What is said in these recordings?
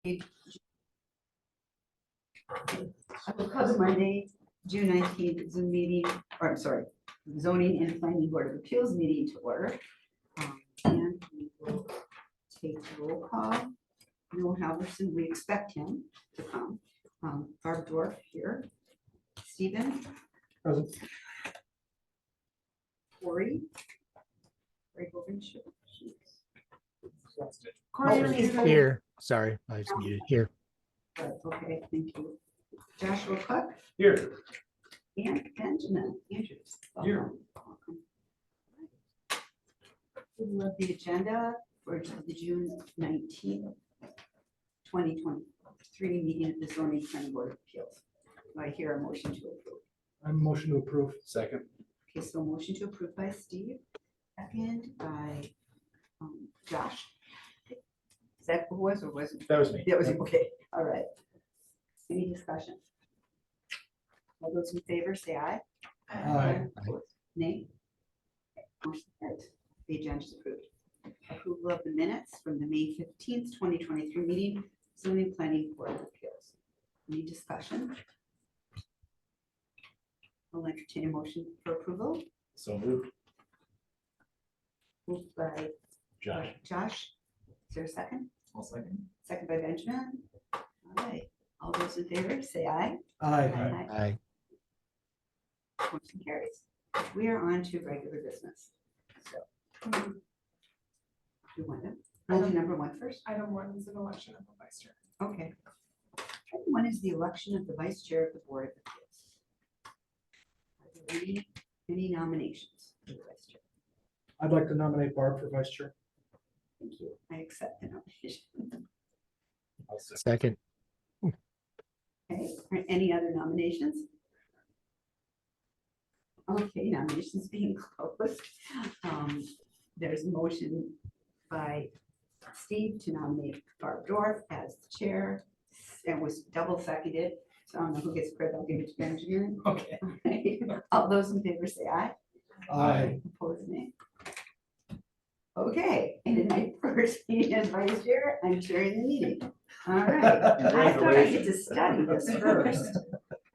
I will call the Monday, June 19th Zoom meeting, or I'm sorry, zoning and planning board of appeals meeting to order. And we will take roll call. Noel Halverson, we expect him to come. Barb Dorf here. Stephen. Present. Corey. Ray Bovenschuh. Here, sorry, I was muted here. Right, okay, thank you. Joshua Cook Here. and Benjamin Andrews. Here. Welcome. We have the agenda for the June 19th, 2023 meeting of the zoning planning board of appeals. Do I hear a motion to approve? I'm motion to approve. Second. Okay, so motion to approve by Steve, second by Josh. Is that who was or wasn't? That was me. That was, okay, all right. Any discussion? All those in favor, say aye. Aye. Opposed, nay. Motion carries. The agenda is approved. Approval of the minutes from the May 15th, 2023 meeting, zoning planning board of appeals. Any discussion? I'll entertain a motion for approval. So moved. Moved by Josh. Is there a second? I'll second. Second by Benjamin. All right. All those in favor, say aye. Aye. Aye. Motion carries. We are on to regular business. So. Do you want to? I'll do number one first. Item 1 is an election of a vice chair. Okay. Item one is the election of the vice chair of the board of appeals. Are there any nominations for the vice chair? I'd like to nominate Barb for vice chair. Thank you. I accept the nomination. Second. Okay. Are any other nominations? Okay, nominations being closed. There's a motion by Steve to nominate Barb Dorf as the chair. It was double seconded, so I don't know who gets credit. I'll give it to Benjamin. Okay. All those in favor say aye. Aye. Opposed, nay. Okay, and in my first meeting as vice chair, I'm chairing the meeting. All right. I thought I get to study this first.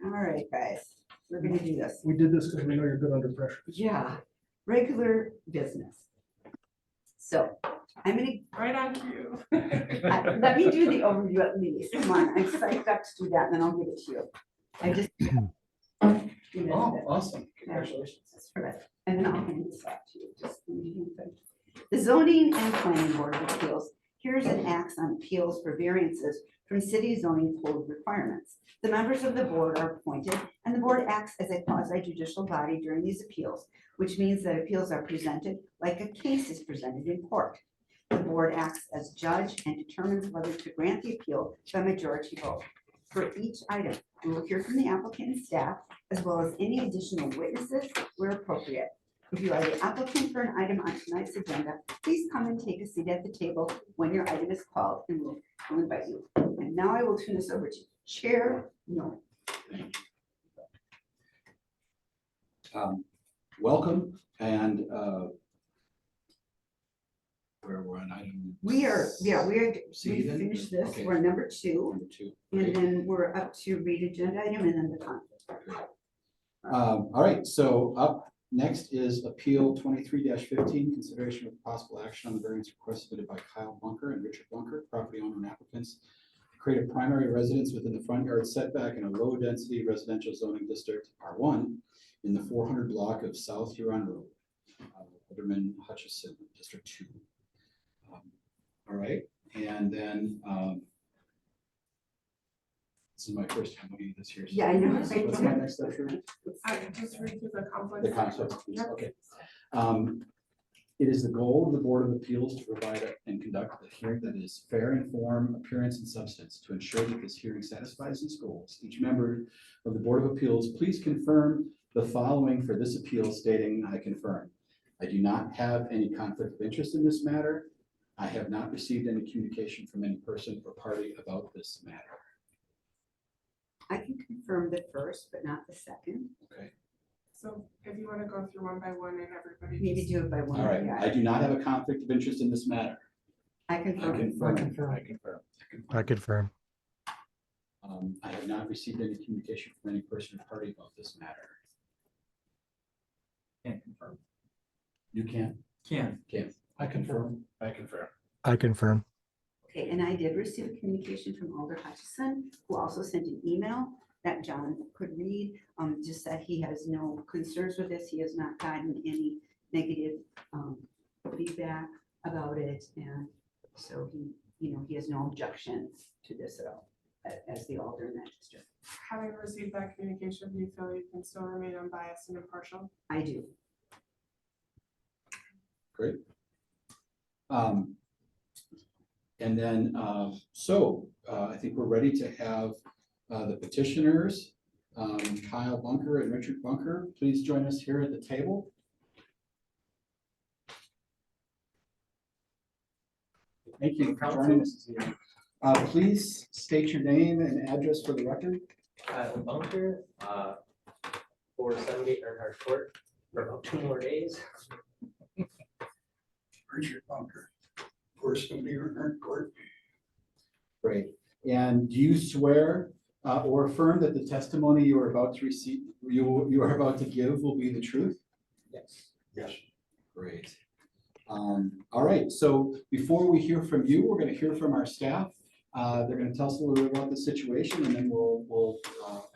All right, guys, we're gonna do this. We did this because we know you're good under pressure. Yeah, regular business. So I'm gonna, Right on cue. let me do the overview at least. Come on, I'm psyched up to do that, and then I'll give it to you. I just. Awesome. Congratulations. That's right. And then I'll hand this off to you. Just the zoning and planning board of appeals hears and acts on appeals for variances from city zoning code requirements. The members of the board are appointed, and the board acts as a quasi-judicial body during these appeals, which means that appeals are presented like a case is presented in court. The board acts as judge and determines whether to grant the appeal by majority vote. For each item, we will hear from the applicant and staff, as well as any additional witnesses where appropriate. If you are the applicant for an item on tonight's agenda, please come and take a seat at the table when your item is called, and we'll invite you. And now I will turn this over to Chair Noel. Welcome, and where we're on item. We C then? finished this. Okay. We're number 2, Number 2. and then we're up to read agenda item and then the conflict. All right, so up next is Appeal 23-15, consideration of possible action on the variance request submitted by Kyle Bunker and Richard Bunker, property owner and applicants, to create a primary residence within the front yard setback in a low-density residential zoning district, R1, in the 400 block of South Huron Road, Alderman Hutchison, District 2. All right, and then this is my first time looking at this here. so Yeah, I know. What's my next step here? I just read through the conflict. The concept, Yep. okay. It is the goal of the Board of Appeals to provide and conduct a hearing that is fair in form, appearance, and substance. To ensure that this hearing satisfies these goals, each member of the Board of Appeals, please confirm the following for this appeal, stating, I confirm. I do not have any conflict of interest in this matter. I have not received any communication from any person or party about this matter. I can confirm the first, but not the second. Okay. So if you want to go through one by one and everybody. Maybe just- do it by one. All right. yeah. I do not have a conflict of interest in this matter. I confirm. I confirm. I confirm. I have not received any communication from any person or party about this matter. Can't confirm. You can? Can. I confirm. I confirm. I confirm. Okay, and I did receive a communication from Alder Hutchison, who also sent an email that John could read. Just that he has no concerns with this. He has not gotten any negative feedback about it. And so he has no objection to this at all, as the Alder in that district. Having received that communication, do you feel you can still remain unbiased and impartial? I do. Great. And then, I think we're ready to have the petitioners, Kyle Bunker and Richard Bunker, please join us here at the table. Thank you for joining us this evening. Please state your name and address for the record. Kyle Bunker, 470 Earnhardt Court, for about 2 more days. Richard Bunker, 470 Earnhardt Court. Great. And do you swear or affirm that the testimony you are about to receive, you are about to give will be the truth? Yes. Yes. Great. All right, so before we hear from you, we're going to hear from our staff. They're going to tell us a little bit about the situation, and then we'll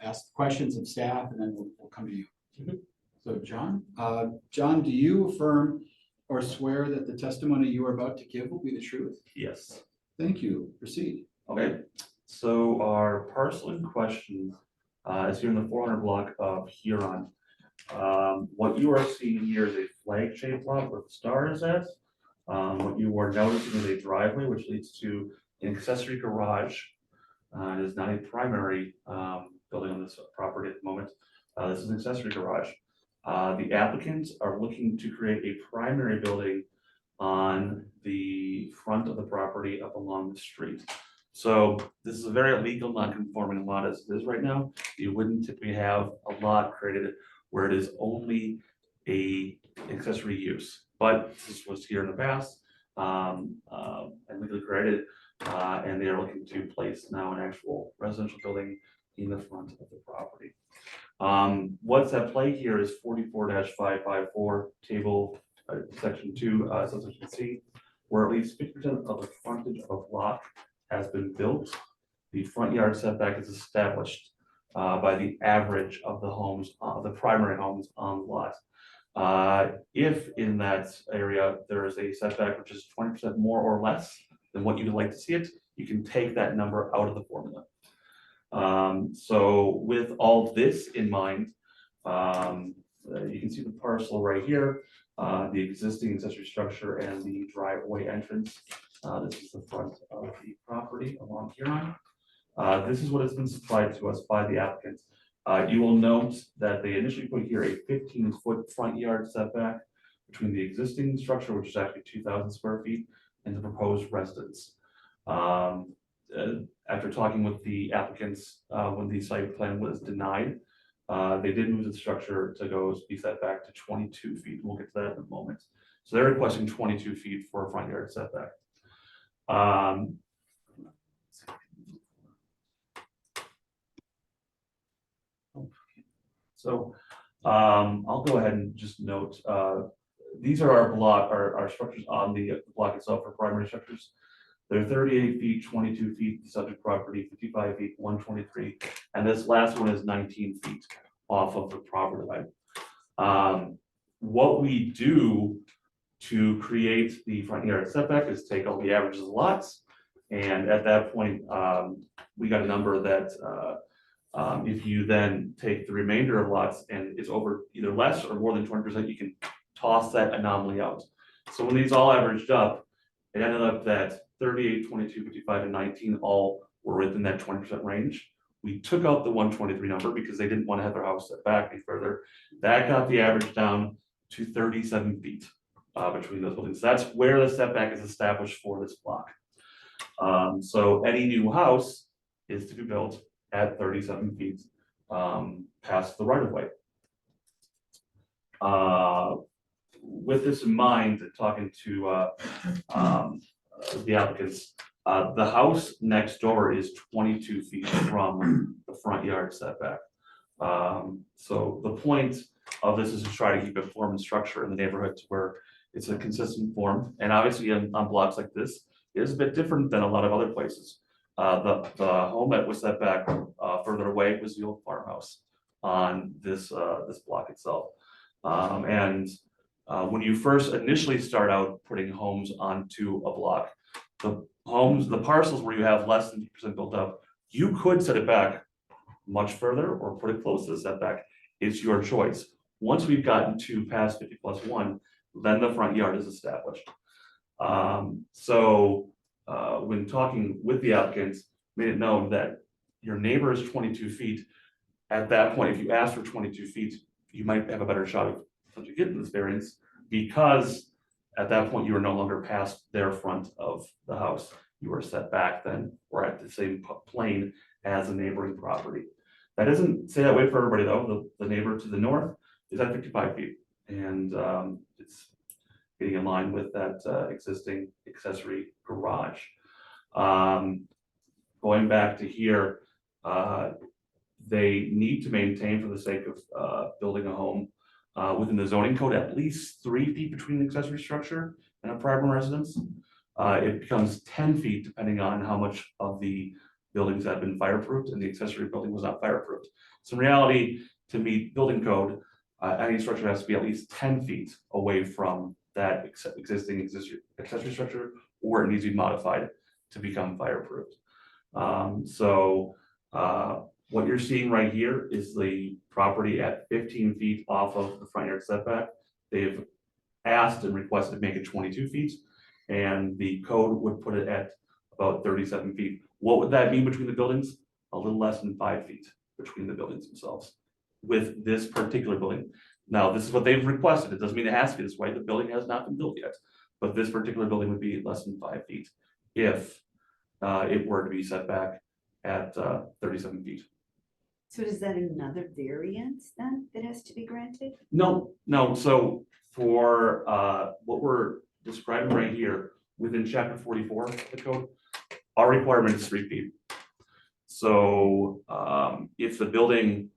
ask questions of staff, and then we'll come to you. Mhm. So John, do you affirm or swear that the testimony you are about to give will be the truth? Yes. Thank you. Proceed. Okay, so our parcel in question is here in the 400 block of Huron. What you are seeing here is a flag shaped lot where the star is at. What you are noticing is a driveway which leads to an accessory garage. It is not a primary building on this property at the moment. This is an accessory garage. The applicants are looking to create a primary building on the front of the property up along the street. So this is a very legal non-conforming lot as it is right now. You wouldn't typically have a lot created where it is only a accessory use, but this was here in the past and legally created, and they are looking to place now an actual residential building in the front of the property. What's at play here is 44-554 table section 2 subsection C, where at least 50% of the frontage of a block has been built. The front yard setback is established by the average of the homes, the primary homes on the lot. If in that area there is a setback which is 20% more or less than what you'd like to see it, you can take that number out of the formula. So with all this in mind, you can see the parcel right here, the existing accessory structure and the driveway entrance. This is the front of the property along Huron. This is what has been supplied to us by the applicant. You will note that they initially put here a 15-foot front yard setback between the existing structure, which is actually 2,000 square feet, and the proposed residence. After talking with the applicants, when the site plan was denied, they did move the structure to be set back to 22 feet. We'll get to that in a moment. So they're requesting 22 feet for a front yard setback. I'll go ahead and just note, these are our structures on the block itself for primary structures. They're 38 feet, 22 feet, the subject property, 55 feet, 123, and this last one is 19 feet off of the property line. What we do to create the front yard setback is take all the averages of lots, and at that point, we got a number that if you then take the remainder of lots and it's over either less or more than 20%, you can toss that anomaly out. So when these all averaged up, it ended up that 38, 22, 55, and 19 all were within that 20% range. We took out the 123 number because they didn't want to have their house set back any further. That got the average down to 37 feet between those buildings. That's where the setback is established for this block. So any new house is to be built at 37 feet past the right of way. With this in mind, talking to the applicants. The house next door is 22 feet from the front yard setback. So the point of this is to try to keep a form and structure in the neighborhood to where it's a consistent form. And obviously on blocks like this, it is a bit different than a lot of other places. The home that was set back further away was the old farmhouse on this block itself. When you first initially start out putting homes onto a block, the parcels where you have less than 50% built up, you could set it back much further or put it close to the setback. It's your choice. Once we've gotten to past 50+1, then the front yard is established. When talking with the applicants, made it known that your neighbor is 22 feet. At that point, if you ask for 22 feet, you might have a better shot of potentially getting this variance, because at that point, you are no longer past their front of the house. You are set back then, or at the same plane as a neighboring property. That doesn't say that way for everybody though. The neighbor to the north is at 55 feet, and it's getting in line with that existing accessory garage. Going back to here, they need to maintain, for the sake of building a home within the zoning code, at least 3 feet between the accessory structure and a primary residence. It becomes 10 feet depending on how much of the buildings have been fireproofed, and the accessory building was not fireproofed. So in reality, to meet building code, any structure has to be at least 10 feet away from that existing accessory structure, or it needs to be modified to become fireproofed. What you're seeing right here is the property at 15 feet off of the front yard setback. They've asked and requested to make it 22 feet, and the code would put it at about 37 feet. What would that mean between the buildings? A little less than 5 feet between the buildings themselves with this particular building. Now, this is what they've requested. It doesn't mean it has to be this way. The building has not been built yet, but this particular building would be less than 5 feet if it were to be set back at 37 feet. So is that another variance then that has to be granted? No. So for what we're describing right here within chapter 44 of the code, our requirement is 3 feet. So if the building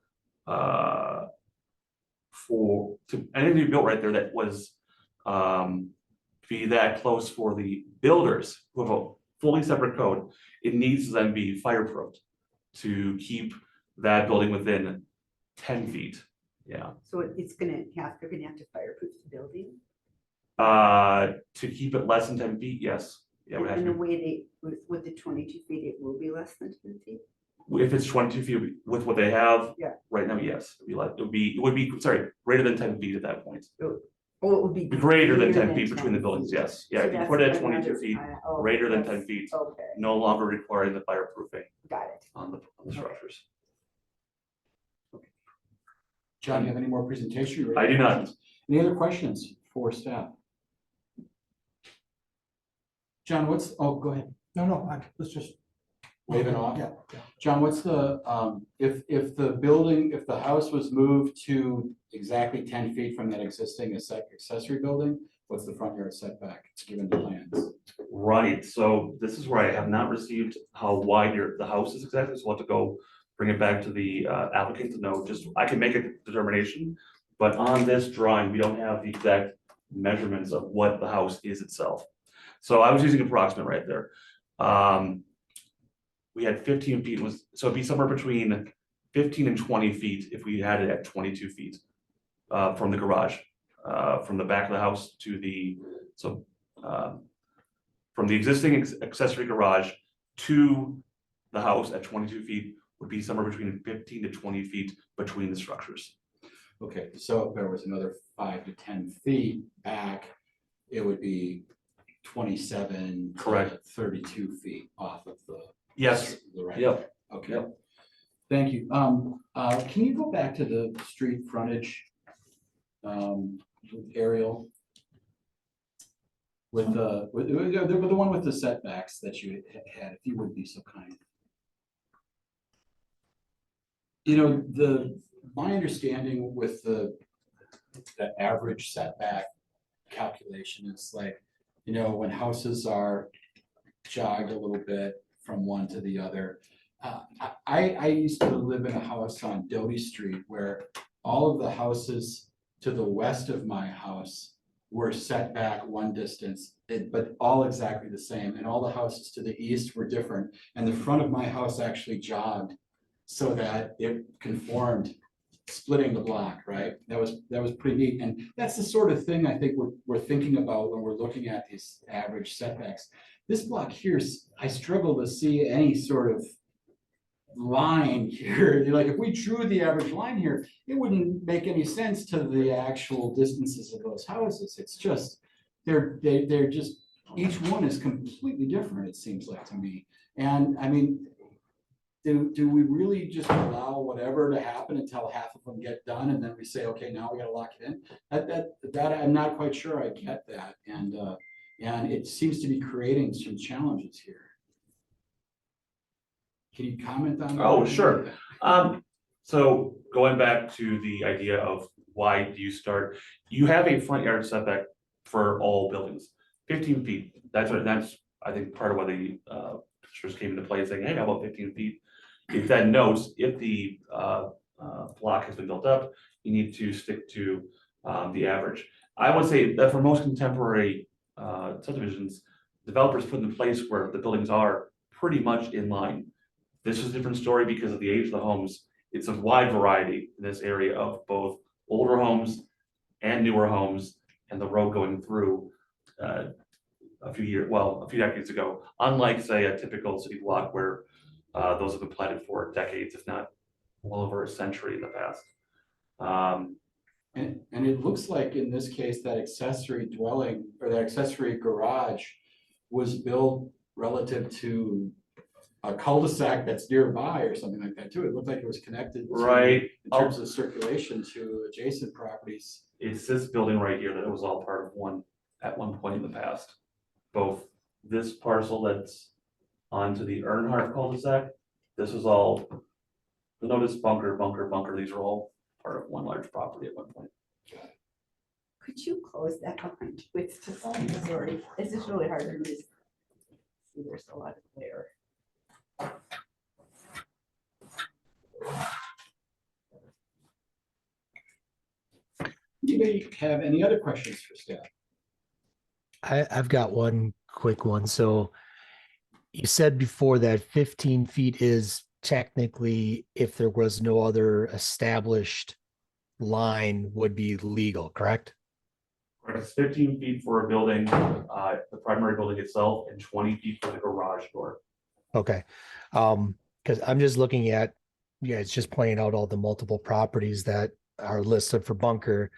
anything built right there that was be that close for the builders who have a fully separate code, it needs to then be fireproofed to keep that building within 10 feet. Yeah. So they're gonna have to fireproof the building? To keep it less than 10 feet, yes. Yeah, it would have And to the way with the 22 feet, it will be less than 10 feet? be- if it's 22 feet with what they have Yeah. right now, yes. It would be greater than 10 feet at that point. Oh, it would be. Greater than 10 feet between the 10 buildings, feet. yes. Yeah, So if you that's put it at another 22 feet, kind of- greater than that's- 10 feet, Okay, no longer requiring the fireproofing got it. on the structures. John, you have any more presentation? You I ready? do not. Any other questions for staff? John, go ahead. No, let's just. Wave it off? Yeah. John, what's the, if the house was moved to exactly 10 feet from that existing accessory building, what's the front yard setback given the plans? Right, so this is where I have not received how wide the house is exactly, so I'll have to go bring it back to the applicant to know. I can make a determination, but on this drawing, we don't have the exact measurements of what the house is itself. So I was using approximate right there. We had 15 feet so it'd be somewhere between 15 and 20 feet if we had it at 22 feet from the garage, from the back of the house to from the existing accessory garage to the house at 22 feet would be somewhere between 15 to 20 feet between the structures. Okay, so if there was another 5 to 10 feet back, it would be 27. to Correct. 32 feet off of the. Yes, The right. yep. Okay. Yep. Thank you. Can you go back to the street frontage? Aerial? With the one with the setbacks that you had, if you would be so kind. You know, my understanding with the average setback calculation is like, you know, when houses are jogged a little bit from one to the other. I used to live in a house on Doty Street where all of the houses to the west of my house were set back one distance, but all exactly the same, and all the houses to the east were different. And the front of my house actually jogged so that it conformed, splitting the block, right? That was pretty neat, and that's the sort of thing I think we're thinking about when we're looking at these average setbacks. This block here, I struggle to see any sort of line here. Like, if we drew the average line here, it wouldn't make any sense to the actual distances of those houses. It's just, they're just, each one is completely different, it seems like to me. And I mean, do we really just allow whatever to happen until half of them get done, and then we say, okay, now we gotta lock it in? That I'm not quite sure I get that, and it seems to be creating some challenges here. Can you comment on that? Oh, sure. So going back to the idea of why do you start, you have a front yard setback for all buildings, 15 feet. That's I think part of why the pictures came into play, saying, hey, how about 15 feet? It then notes if the block has been built up, you need to stick to the average. I would say that for most contemporary subdivisions, developers put in place where the buildings are pretty much in line. This is a different story because of the age of the homes. It's a wide variety in this area of both older homes and newer homes, and the road going through a few decades ago. Unlike, say, a typical city block where those have been platted for decades, if not well over a century in the past. And it looks like in this case, that accessory dwelling or that accessory garage was built relative to a cul-de-sac that's nearby or something like that too. It looked like it was connected to, Right. in terms of circulation, to adjacent properties. It's this building right here that it was all part of one at one point in the past. Both this parcel that's onto the Earnhardt cul-de-sac, this is all, notice bunker, these are all part of one large property at one point. Could you close that behind you? It's just, sorry, it's just really hard to read. See, there's a lot of glare. Anybody have any other questions for staff? I've got one quick one. So you said before that 15 feet is technically, if there was no other established line, would be legal, correct? Correct. It's 15 feet for a building, the primary building itself, and 20 feet for the garage door. Okay. Because I'm just looking at, yeah, it's just pointing out all the multiple properties that are listed for bunker.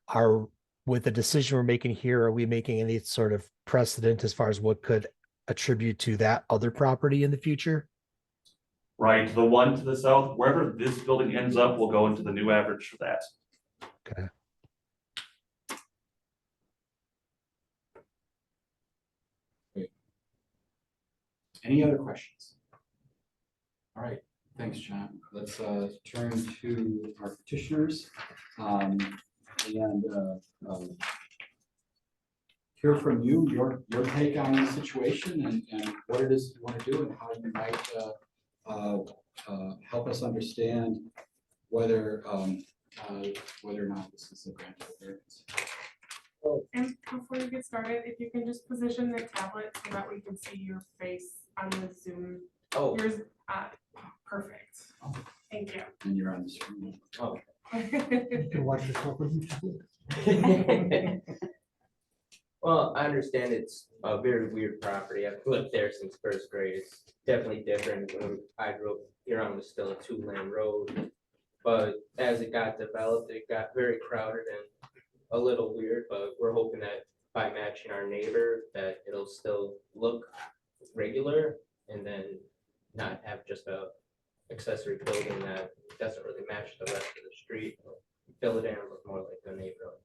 Are, with the decision we're making here, are we making any sort of precedent as far as what could attribute to that other property in the future? Right, the one to the south, wherever this building ends up, will go into the new average for that. Okay. Any other questions? All right, thanks, John. Let's turn to our petitioners and hear from you, your take on the situation and what it is you want to do and how you might help us understand whether or not this is a grant variance. And before you get started, if you can just position the tablet so that we can see your face on the Zoom. Oh, Yours, perfect. Thank you. And you're on the screen. You can watch yourself on YouTube. well, I understand it's a very weird property. I've lived there since first grade. It's definitely different. When I grew up, Huron was still a 2-lane road. But as it got developed, it got very crowded and a little weird, but we're hoping that by matching our neighbor, that it'll still look regular and then not have just a accessory building that doesn't really match the rest of the street. Fill it in and look more like the neighborhood.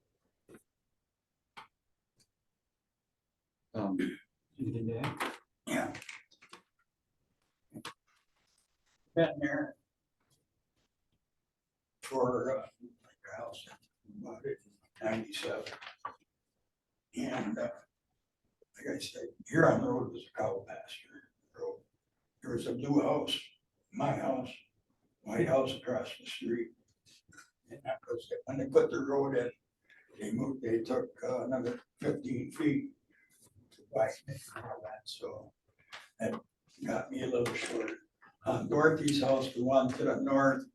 Anything to add? Yeah. Been there for like a house, bought it in '97. And like I said, here on the road was a cow pasture road. There was a blue house, my house, White House across the street. And that was, when they put the road in, they took another 15 feet to widen it and all that, so that got me a little short. Dorothy's house, the one to the north,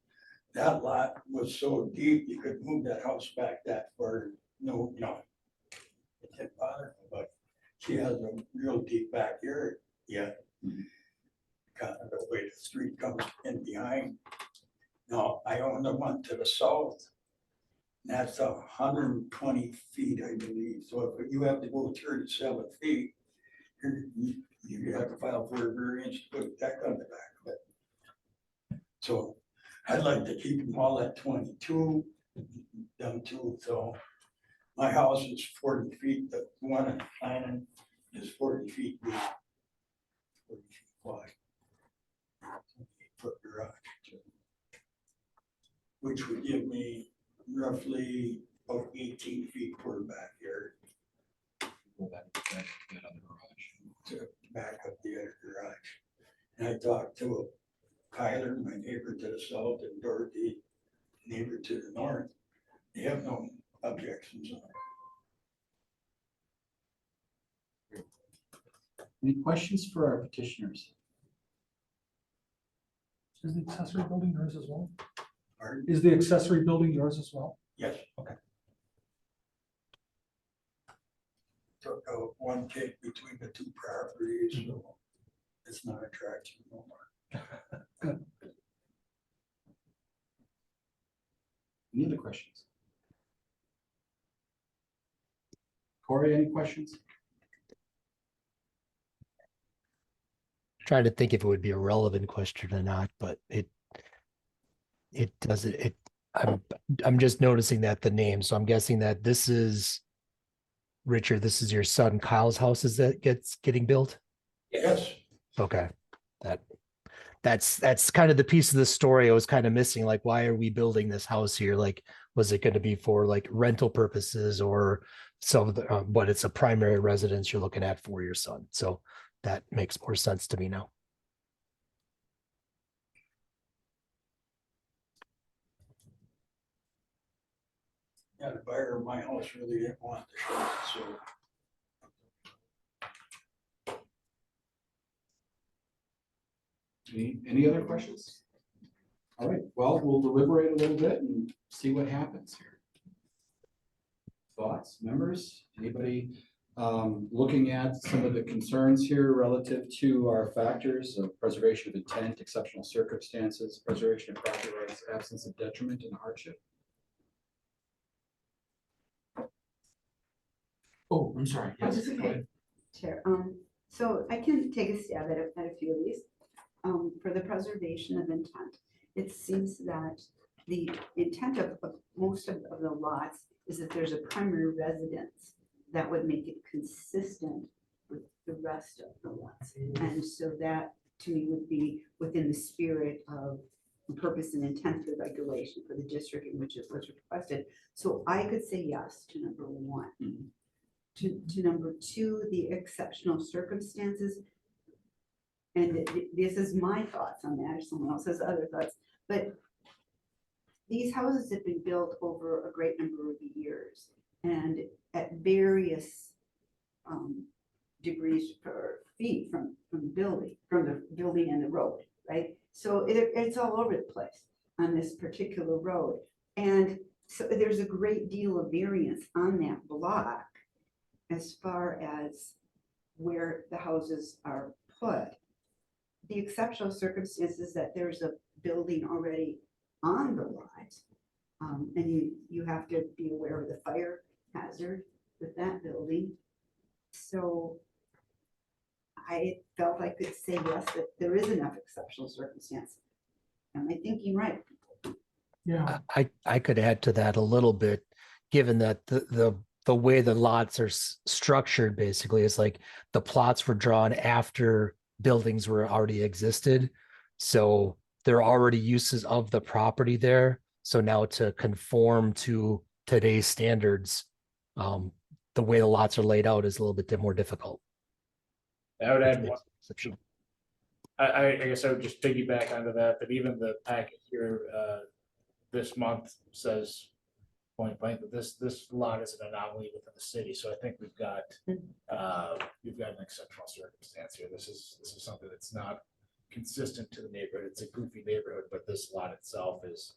that lot was so deep, you could move that house back that far, no, it didn't bother me, but she has a real deep backyard, yeah. Kind of the way the street comes in behind. Now, I own the one to the south. That's 120 feet, I believe, so if you have to go 37 feet, you have to file for a variance to put deck on the back of it. So I'd like to keep them all at 22, them two, so my house is 40 feet, the one in Planning is 40 feet deep. 40 feet wide. 8-foot garage, which would give me roughly about 18 feet per backyard. Go back to that other garage. To back up the other garage. And I talked to Kyler, my neighbor to the south, and Dorothy, neighbor to the north. They have no objections on it. Any questions for our petitioners? Is the accessory building yours as well? Pardon? Is the accessory building yours as well? Yes. Okay. Took one take between the two properties, so it's not a traction no more. Any other questions? Corey, any questions? Trying to think if it would be a relevant question or not, but it doesn't, I'm just noticing that the name, so I'm guessing that this is Richard, this is your son Kyle's house is that getting built? Yes, Okay, that's kind of the piece of the story I was kind of missing. Like, why are we building this house here? Like, was it going to be for like rental purposes or some of the, but it's a primary residence you're looking at for your son. So that makes more sense to me now. yeah, the buyer of my house really didn't want the shed, so. Any other questions? All right, well, we'll deliberate a little bit and see what happens here. Thoughts, members, anybody looking at some of the concerns here relative to our factors of preservation of intent, exceptional circumstances, preservation of property rights, absence of detriment and hardship? Oh, I'm sorry. Oh, Yes, that's go okay. ahead. Chair, so I can take a stab at a few of these. For the preservation of intent, it seems that the intent of most of the lots is that there's a primary residence that would make it consistent with the rest of the lots. And so that, to me, would be within the spirit of the purpose and intent of the regulation for the district in which it was requested. So I could say yes to number one. To number two, the exceptional circumstances. And this is my thoughts on that, if someone else has other thoughts, but these houses have been built over a great number of years and at various degrees per feet from the building and the road, right? So it's all over the place on this particular road. And so there's a great deal of variance on that block as far as where the houses are put. The exceptional circumstances that there's a building already on the lot, and you have to be aware of the fire hazard with that building. So I felt I could say yes, that there is enough exceptional circumstance. Am I thinking right? Yeah. I could add to that a little bit, given that the way the lots are structured basically is like the plots were drawn after buildings were already existed. So there are already uses of the property there. So now to conform to today's standards, the way the lots are laid out is a little bit more difficult. I would add one, Exception. I guess I would just piggyback onto that, that even the packet here, this month says point blank that this lot is an anomaly within the city, so I think we've got an exceptional circumstance here. This is something that's not consistent to the neighborhood. It's a goofy neighborhood, but this lot itself is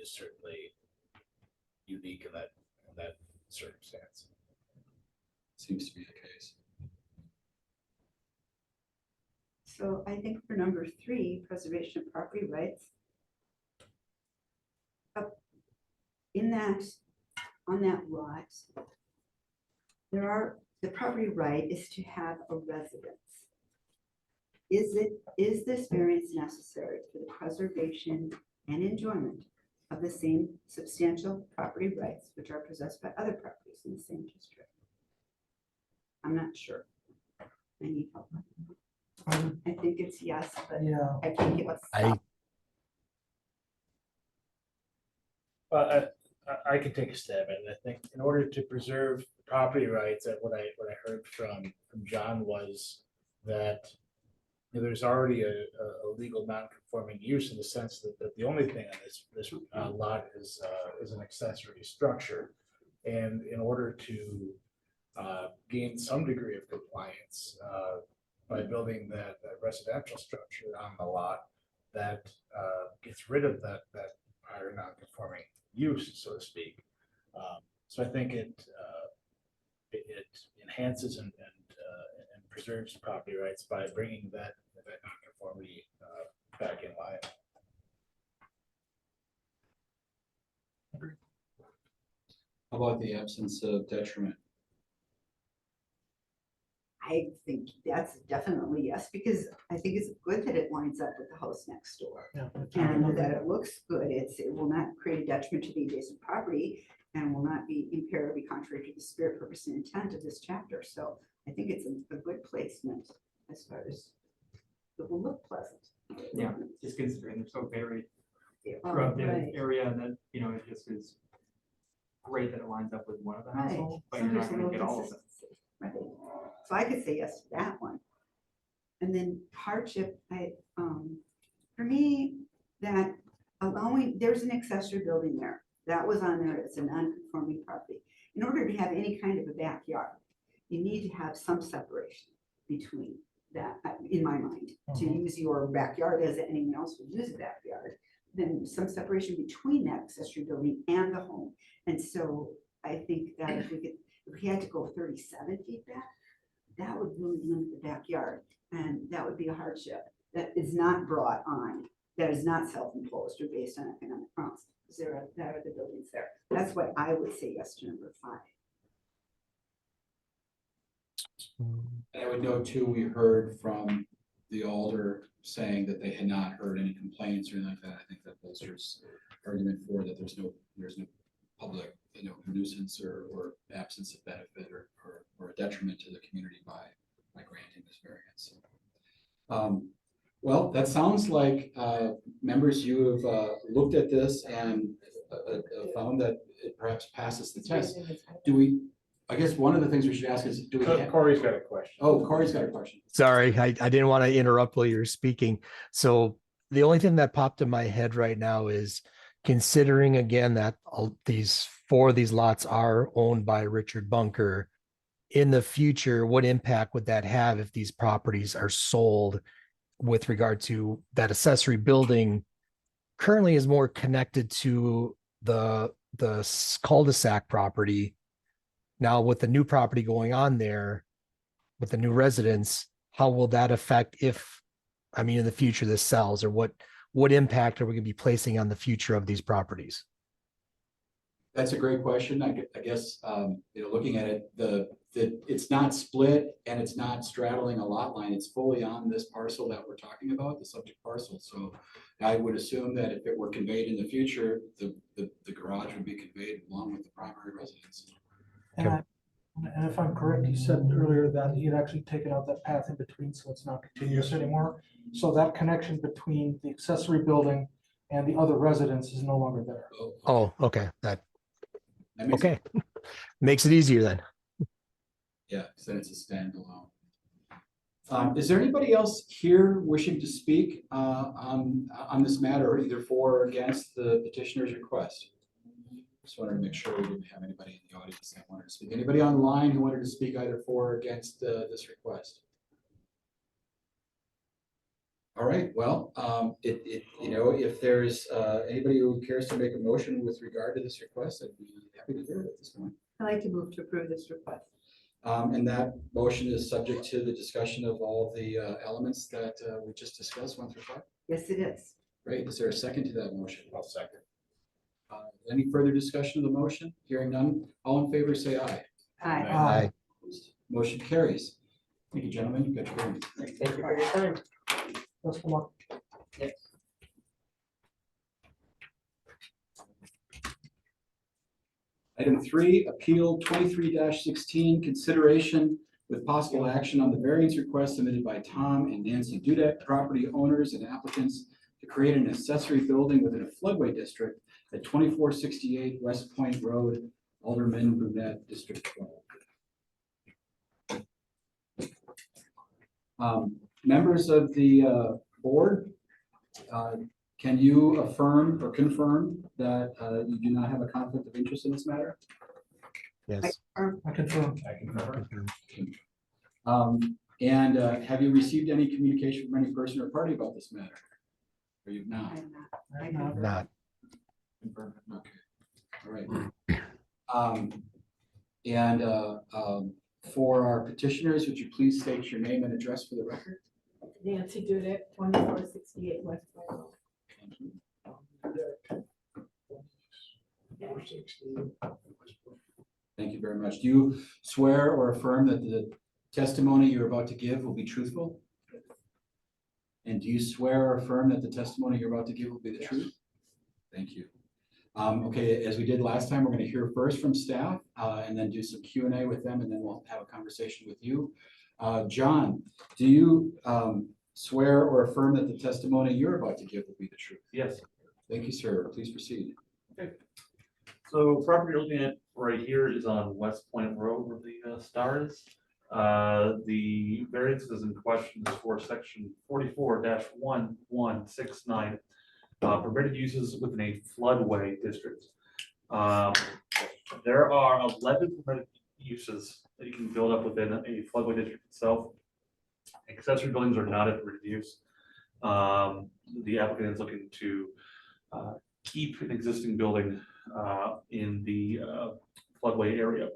certainly unique in that circumstance. Seems to be the case. So I think for number 3, preservation of property rights. On that lot, the property right is to have a residence. Is this variance necessary for the preservation and enjoyment of the same substantial property rights which are possessed by other properties in the same district? I'm not sure. I need help. I think it's yes, but Yeah, I can't get what's. I can take a stab at it. I think in order to preserve property rights, what I heard from John was that there's already a legal non-conforming use in the sense that the only thing on this lot is an accessory structure. And in order to gain some degree of compliance by building that residential structure on the lot, that gets rid of that prior non-conforming use, so to speak. So I think it enhances and preserves property rights by bringing that non-conformity back in line. How about the absence of detriment? I think that's definitely yes, because I think it's good that it lines up with the house next door. yeah. And that it looks good. It will not create a detriment to the adjacent property and will not be impaired or be contrary to the spirit, purpose, and intent of this chapter. So I think it's a good placement as far as it will look pleasant. Yeah, just considering they're so varied Oh, throughout the right. area, and then, it just is great that it lines up with one of the Right. households, but So you're there's not a gonna little get all of them. consistency. Right. So I could say yes to that one. And then hardship, for me, that there's an accessory building there. That was on there, it's a non-conforming property. In order to have any kind of a backyard, you need to have some separation between that, in my mind. To use your backyard as anyone else would use a backyard, then some separation between that accessory building and the home. And so I think that if we had to go 37 feet back, that would really limit the backyard, and that would be a hardship that is not brought on, that is not self-imposed or based on economic grounds. There are the buildings there. That's why I would say yes to number 5. And I would note too, we heard from the alder saying that they had not heard any complaints or anything like that. I think that bolsters argument for that there's no public, nuisance or absence of benefit or a detriment to the community by granting this variance. Well, that sounds like, members, you have looked at this and found that it perhaps passes the test. I guess one of the things we should ask is, do we have? Corey's got a question. Oh, Corey's got a question. Sorry, I didn't want to interrupt while you were speaking. So the only thing that popped in my head right now is considering again that these 4 of these lots are owned by Richard Bunker. In the future, what impact would that have if these properties are sold with regard to that accessory building currently is more connected to the cul-de-sac property. Now with the new property going on there, with the new residents, how will that affect in the future this sells, or what impact are we gonna be placing on the future of these properties? That's a great question. I guess, looking at it, it's not split and it's not straddling a lot line. It's fully on this parcel that we're talking about, the subject parcel. So I would assume that if it were conveyed in the future, the garage would be conveyed along with the primary residence. And if I'm correct, you said earlier that he had actually taken out that path in between, so it's not continuous anymore. So that connection between the accessory building and the other residence is no longer there. Oh, okay, that makes okay. Makes it easier then. Yeah, so it's a standalone. Is there anybody else here wishing to speak on this matter, either for or against the petitioner's request? Just wanted to make sure we didn't have anybody in the audience that wanted to speak. Anybody online who wanted to speak either for or against this request? All right, well, if there's anybody who cares to make a motion with regard to this request, I'd be happy to hear it at this point. I'd like to move to approve this request. And that motion is subject to the discussion of all the elements that we just discussed, 1 through 5. Yes, it is. Great, is there a second to that motion? I'll second. Any further discussion of the motion? Hearing none, all in favor say aye. Aye. Aye. Motion carries. Thank you, gentlemen, you've got your hearing. Thank you for your time. Let's come on. Item 3, Appeal 23-16, consideration with possible action on the variance request submitted by Tom and Nancy Dudek, property owners and applicants, to create an accessory building within a floodway district at 2468 West Point Road, Alderman Brunette, District 12. Members of the board, can you affirm or confirm that you do not have a conflict of interest in this matter? Yes. I confirm. And have you received any communication from any person or party about this matter? Or you've not? I'm not. Not. Confirm. Okay, all right. For our petitioners, would you please state your name and address for the record? Nancy Dudek, 2468 West Point Road. Thank you very much. Do you swear or affirm that the testimony you're about to give will be truthful? And do you swear or affirm that the testimony you're about to give will be the truth? Thank you. Okay, as we did last time, we're going to hear first from staff and then do some Q&A with them, and then we'll have a conversation with you. John, do you swear or affirm that the testimony you're about to give will be the truth? Yes. Thank you, sir. Please proceed. Okay. So property you're looking at right here is on West Point Road where the star is. The variances in question is for section 44-1169, permitted uses within a floodway district. There are 11 permitted uses that you can build up within a floodway district itself. Accessory buildings are not at permitted use. The applicant is looking to keep an existing building in the floodway area.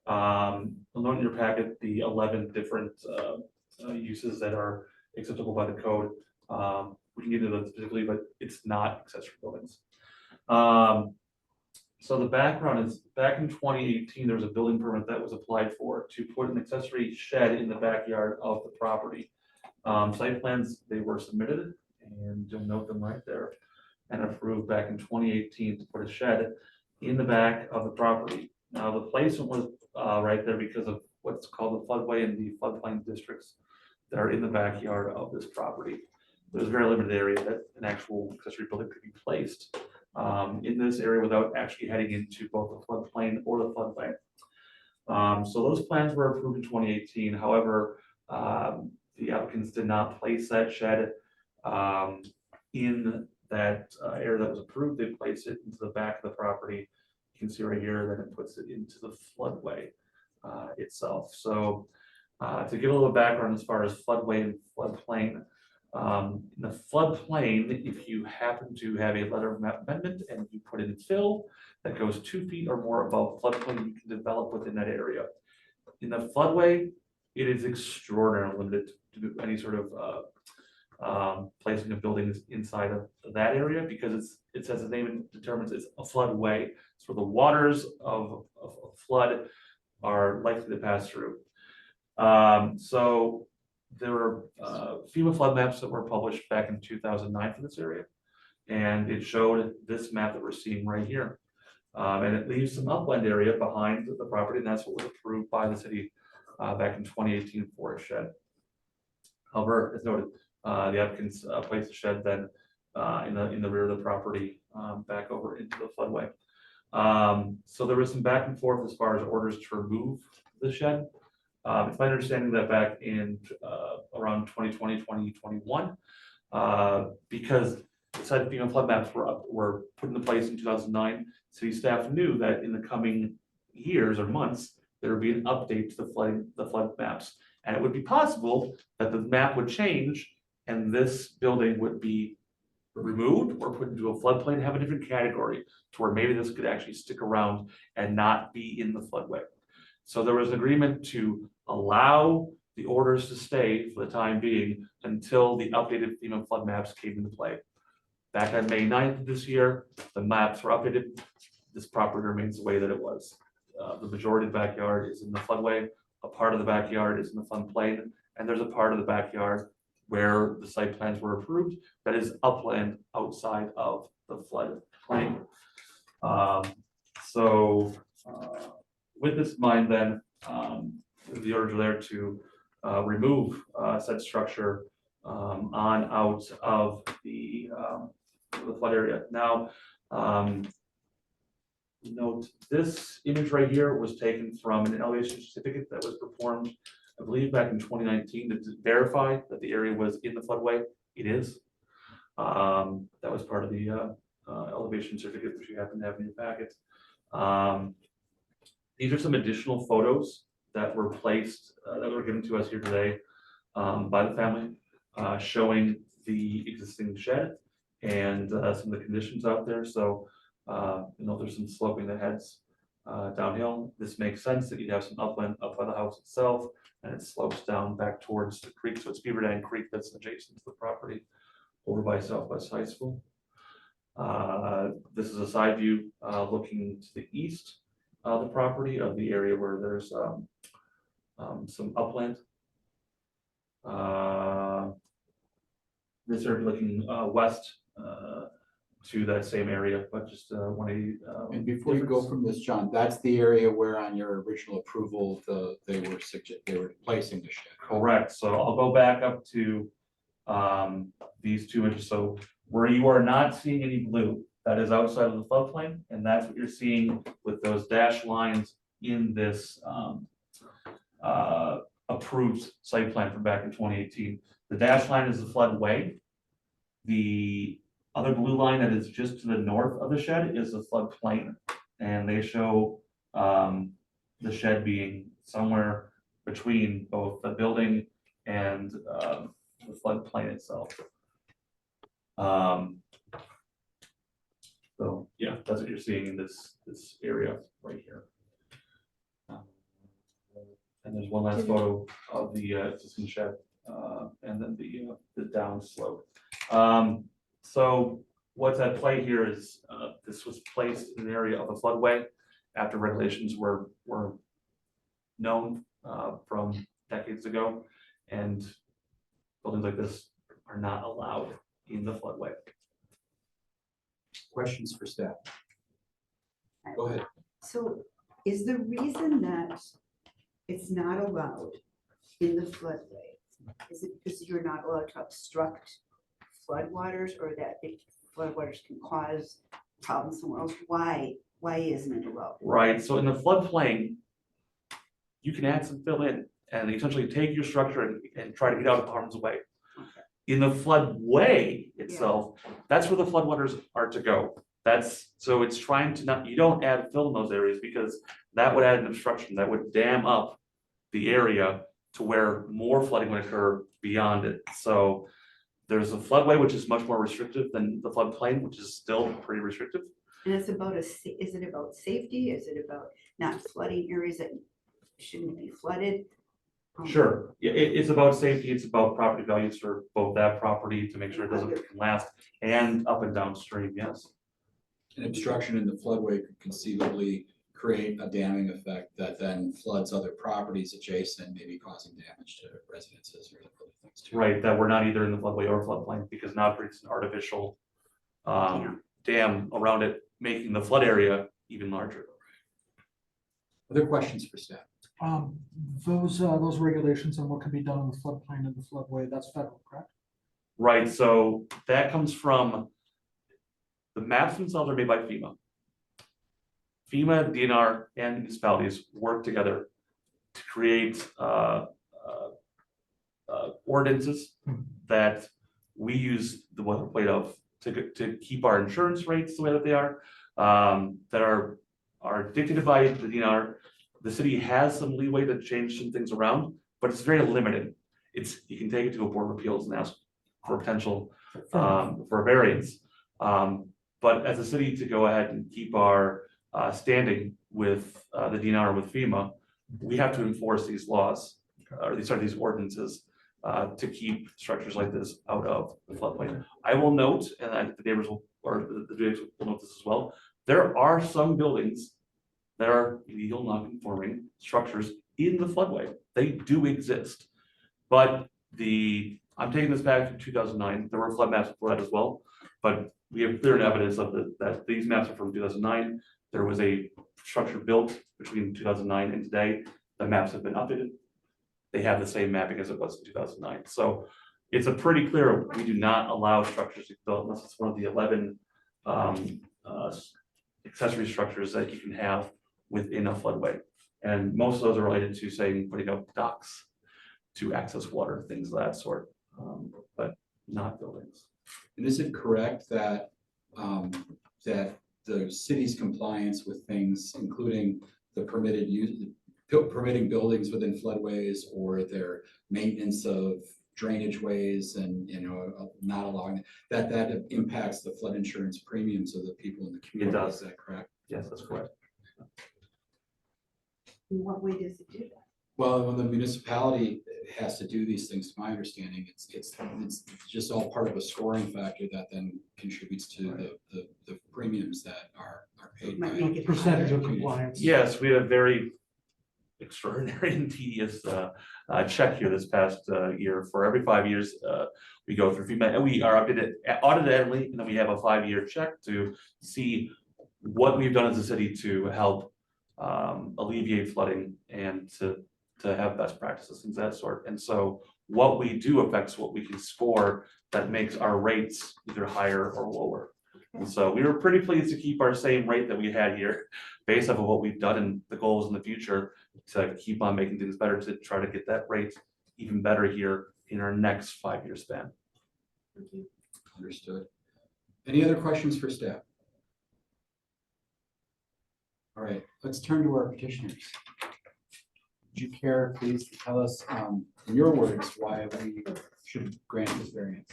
Along in your packet, the 11 different uses that are acceptable by the code. We can get into those specifically, but it's not accessory buildings. So the background is back in 2018, there was a building permit that was applied for to put an accessory shed in the backyard of the property. Site plans, they were submitted, and you'll note them right there, and approved back in 2018 to put a shed in the back of the property. Now, the placement was right there because of what's called the floodway and the floodplain districts that are in the backyard of this property. There's a very limited area that an actual accessory building could be placed in this area without actually heading into both the floodplain or the floodway. So those plans were approved in 2018. However, the applicants did not place that shed in that area that was approved. They placed it into the back of the property. You can see right here that it puts it into the floodway itself. So to give a little background as far as floodway and floodplain, in the floodplain, if you happen to have a letter of amendment and you put in fill that goes 2 feet or more above floodplain, you can develop within that area. In the floodway, it is extraordinarily limited to do any sort of placing of buildings inside of that area because it's as the name determines, it's a floodway. So the waters of flood are likely to pass through. So there were FEMA flood maps that were published back in 2009 for this area, and it showed this map that we're seeing right here. And it leaves some upland area behind the property, and that's what was approved by the city back in 2018 for a shed. However, as noted, the applicants placed a shed then in the rear of the property back over into the floodway. So there was some back and forth as far as orders to remove the shed. It's my understanding that back in around 2020, 2021, because the site FEMA flood maps were put into place in 2009, city staff knew that in the coming years or months, there would be an update to the flood maps. And it would be possible that the map would change and this building would be removed or put into a floodplain, have a different category to where maybe this could actually stick around and not be in the floodway. So there was an agreement to allow the orders to stay for the time being until the updated FEMA flood maps came into play. Back on May 9th of this year, the maps were updated. This property remains the way that it was. The majority of the backyard is in the floodway, a part of the backyard is in the floodplain, and there's a part of the backyard where the site plans were approved that is upland outside of the floodplain. With this in mind then, the order there to remove said structure on out of the flood area. Now, note this image right here was taken from an elevation certificate that was performed, I believe, back in 2019 to verify that the area was in the floodway. It is. That was part of the elevation certificate, which you happen to have in your packet. These are some additional photos that were placed, that were given to us here today by the family, showing the existing shed and some of the conditions out there. So, there's some sloping that heads downhill. This makes sense that you'd have some upland up by the house itself, and it slopes down back towards the creek. So it's Beaver Dam Creek that's adjacent to the property over by Southwest High School. This is a side view looking to the east of the property of the area where there's some upland. This area looking west to that same area, but just 180. And before you go from this, John, that's the area where on your original approval, they were placing the shed. Correct. So I'll go back up to these 2 inches. So where you are not seeing any blue, that is outside of the floodplain, and that's what you're seeing with those dashed lines in this approved site plan from back in 2018. The dashed line is the floodway. The other blue line that is just to the north of the shed is the floodplain, and they show the shed being somewhere between both the building and the floodplain itself. So yeah, that's what you're seeing in this area right here. And there's one last photo of the existing shed, and then the down slope. So what's at play here is this was placed in an area of a floodway after regulations were known from decades ago, and buildings like this are not allowed in the floodway. Questions for staff? Go ahead. So is the reason that it's not allowed in the floodway, is it because you're not allowed to obstruct floodwaters, or that floodwaters can cause problems somewhere else? Why isn't it allowed? Right, so in the floodplain, you can add some fill in and essentially take your structure and try to get out of harm's way. Okay. In the floodway itself, that's where the floodwaters are to go. So it's trying to not, you don't add fill in those areas because that would add an obstruction that would dam up the area to where more flooding would occur beyond it. So there's a floodway, which is much more restrictive than the floodplain, which is still pretty restrictive. And it's about is it about safety? Is it about not flooding areas that shouldn't be flooded? Sure, yeah, it's about safety, it's about property values for both that property to make sure it doesn't last and up and downstream, yes. An obstruction in the floodway could conceivably create a damming effect that then floods other properties adjacent, maybe causing damage to residences or other things too. Right, that we're not either in the floodway or floodplain, because now it creates an artificial dam around it, making the flood area even larger. Other questions for staff? Those regulations on what can be done in the floodplain and the floodway, that's federal, correct? Right, so that comes from, the maps themselves are made by FEMA. FEMA, DNR, and municipalities work together to create ordinances that we use the boilerplate of to keep our insurance rates the way that they are, that are dictated by the DNR. The city has some leeway to change some things around, but it's very limited. You can take it to a board of appeals and ask for potential for a variance. But as a city to go ahead and keep our standing with the DNR, with FEMA, we have to enforce these laws, or these ordinances, to keep structures like this out of the floodplain. I will note, and the neighbors will, or the neighbors will note this as well, there are some buildings that are legal non-conforming structures in the floodway. They do exist. But I'm taking this back from 2009, there were flood maps before that as well, but we have clear evidence of that these maps are from 2009. There was a structure built between 2009 and today. The maps have been updated. They have the same mapping as it was in 2009. So it's a pretty clear, we do not allow structures to be built unless it's one of the 11 accessory structures that you can have within a floodway. And most of those are related to, say, putting up docks to access water, things of that sort, but not buildings. And is it correct that, that the city's compliance with things, including the permitted use, permitting buildings within floodways or their maintenance of drainage ways and, not allowing, that impacts the flood insurance premiums of the people in the community? does. Is that correct? Yes, that's correct. In what way does it do that? Well, when the municipality has to do these things, to my understanding, it's just all part of a scoring factor that then contributes to the premiums that are paid by. Might make it Percentage of harder. compliance. Yes, we had a very extraordinary and tedious check here this past year. For every 5 years, we go through FEMA, and we are audited annually, and then we have a 5-year check to see what we've done as a city to help alleviate flooding and to have best practices, things of that sort. And so what we do affects what we can score that makes our rates either higher or lower. And so we were pretty pleased to keep our same rate that we had here based off of what we've done and the goals in the future to keep on making things better, to try to get that rate even better here in our next 5-year span. Understood. Any other questions for staff? All right, let's turn to our petitioners. Would you care, please, to tell us, in your words, why we should grant this variance?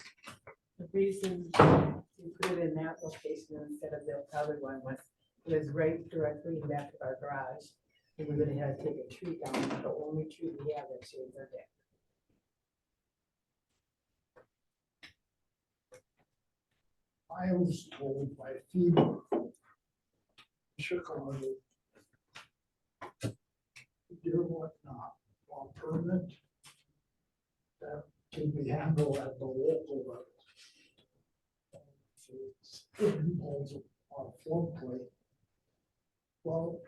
The reason you put it in that location instead of the other one was, it was right directly in back of our garage. And we're gonna have to take a tree down, the only tree we have that shades our deck. I was told by FEMA, Chicago, do whatnot on permit that can be handled at the local level. So it's involves on floodplain. Well,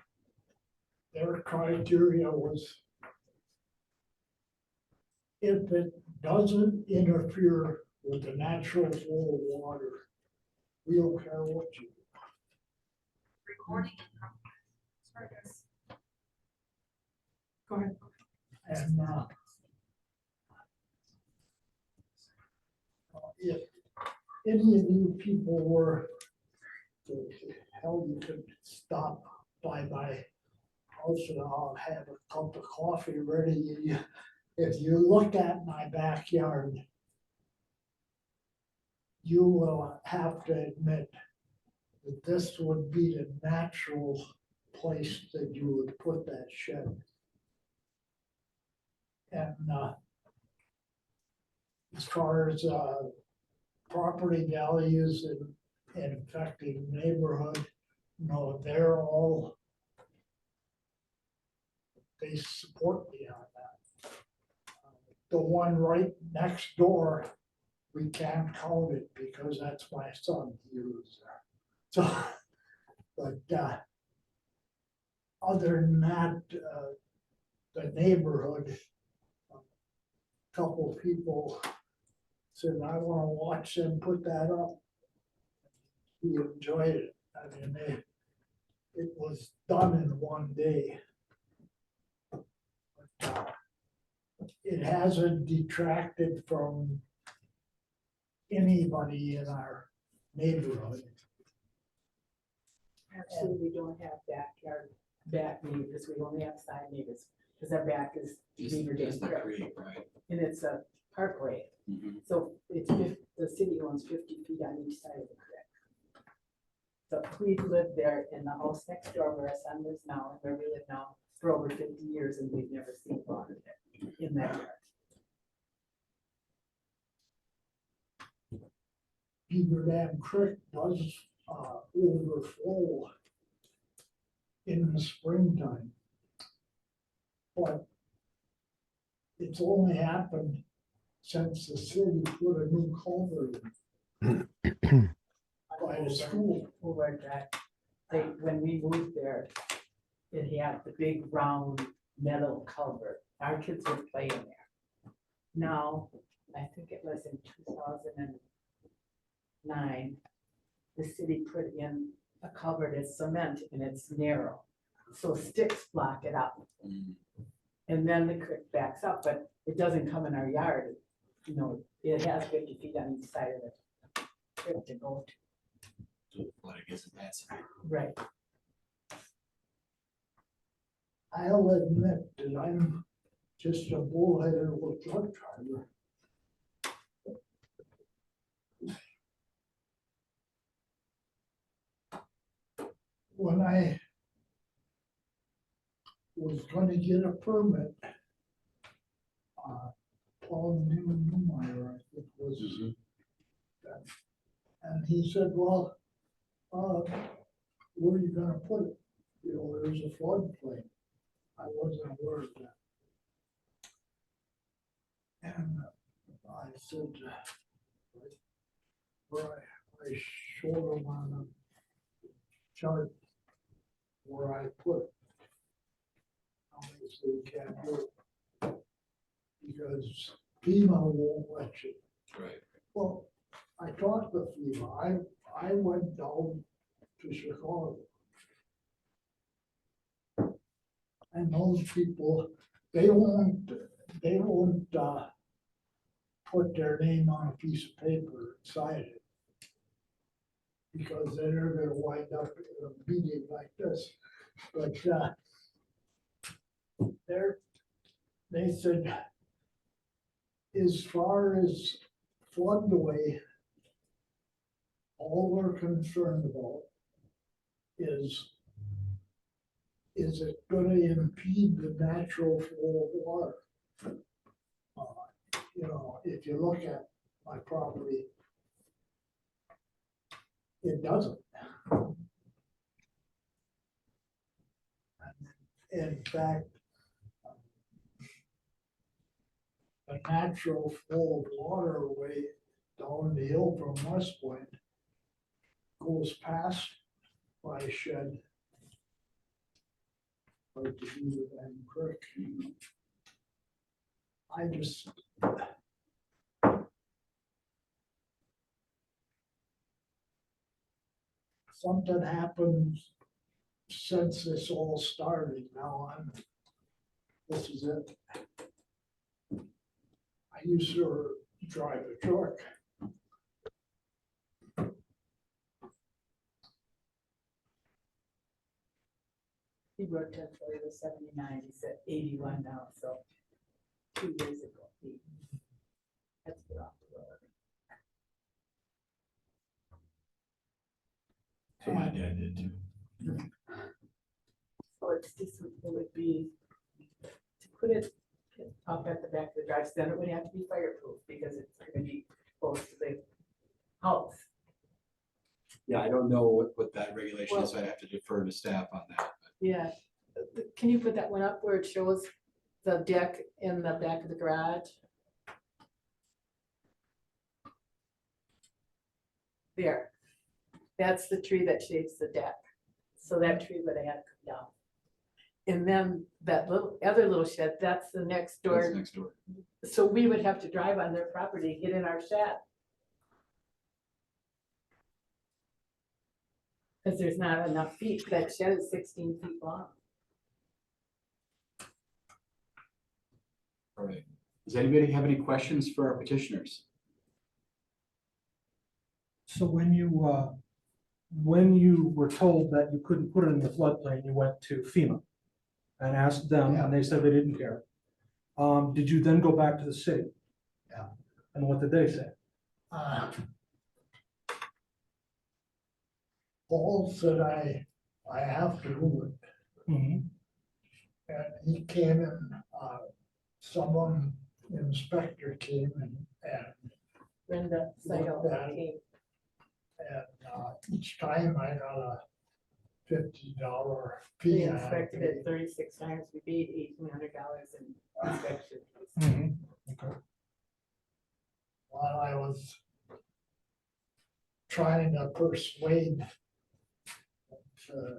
their criteria was if it doesn't interfere with the natural flow of water, we don't care what you do. Recording. Sorry, guys. Go ahead. And if any of you people were to hell, you could stop by my house and I'll have a cup of coffee ready. If you look at my backyard, you will have to admit that this would be the natural place that you would put that shed. And as far as property values and affecting neighborhood, no, they're all, they support me on that. The one right next door, we can't count it because that's my son, he lives there. So, but other than that, the neighborhood, a couple of people said, I want to watch them put that up. He enjoyed it. I mean, it was done in one day. But it hasn't detracted from anybody in our neighborhood. Actually, we don't have backyard, back neighbors, we only have side neighbors, because our back is Beaver Dam It's the Creek, creek, right? and it's a parkway. Mhm. So the city owns 50 feet on each side of the creek. So we've lived there in the house next door where our son lives now, and where we live now, for over 50 years, and we've never seen water there in that yard. Beaver Dam Creek does overflow in the springtime. But it's only happened since the city put a new culvert in by the school. Over that, when we moved there, it had the big round metal culvert. Our kids would play in there. Now, I think it was in 2009, the city put in a culvert as cement and it's narrow. So sticks block it up. Mm. And then the creek backs up, but it doesn't come in our yard. You know, it has 50 feet on each side of the creek to go to. So the flooding isn't that severe. Right. I'll admit that I'm just a bullheaded little truck driver. When I was gonna get a permit, Paul Newmeyer, I think was, and he said, well, where are you gonna put it? You know, there's a floodplain. I wasn't aware of that. And I said, where I showed him on a chart where I put it. Obviously, you can't do it because FEMA won't let you. Right. Well, I talked to FEMA. I went down to Chicago. And those people, they won't put their name on a piece of paper and sign it. Because then they're gonna wind up in a meeting like this. But, they said, as far as floodway, all we're concerned about is it gonna impede the natural flow of water? You know, if you look at my property, it doesn't. In fact, a natural flow of waterway down the hill from West Point goes past my shed. Right to Beaver Dam Creek. I just. Something happens since this all started. Now this is it. I used to drive a truck. He worked until he was 79, he's at 81 now, so 2 years ago, he had to get off the road. My dad did too. So it's just, it would be, to put it up at the back of the drive, then it would have to be fireproof, because it's gonna be close to the house. Yeah, I don't know what that regulation is, so I'd have to defer to staff on that. Yeah, can you put that one up where it shows the deck in the back of the garage? There, that's the tree that shades the deck, so that tree would have had to come down. And then that other little shed, that's the next door. That's next door. So we would have to drive on their property, get in our shed. Because there's not enough feet, that shed is 16 feet long. All right. Does anybody have any questions for our petitioners? So when you were told that you couldn't put it in the floodplain, you went to FEMA and asked them, and they said they didn't care. Did you then go back to the city? Yeah. And what did they say? Paul said I have to do it, and he came in, someone, inspector came and Brenda Seidel came. each time I got a $50 We fee. I had to inspected pay. it 36 times. We paid $1,800 in inspection. Okay. While I was trying to persuade to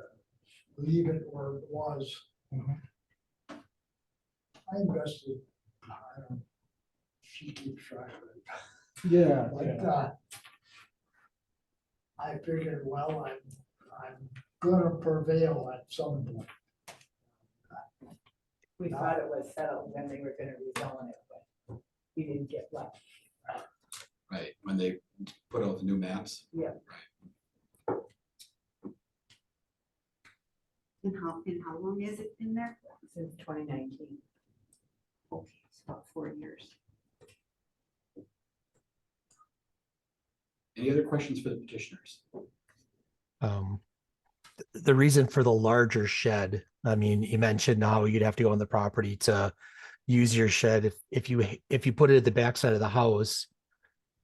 leave it where it was. Mhm. I invested, I don't, she keeps track of it. Yeah, But, yeah. I figured, well, I'm gonna prevail at some point. We thought it was settled when they were gonna rezone it, but we didn't get lucky. Right, when they put out the new maps? Yeah. And how long has it been there? Since 2019. Okay, it's about 4 years. Any other questions for the petitioners? The reason for the larger shed, I mean, you mentioned how you'd have to go on the property to use your shed. If you put it at the backside of the house,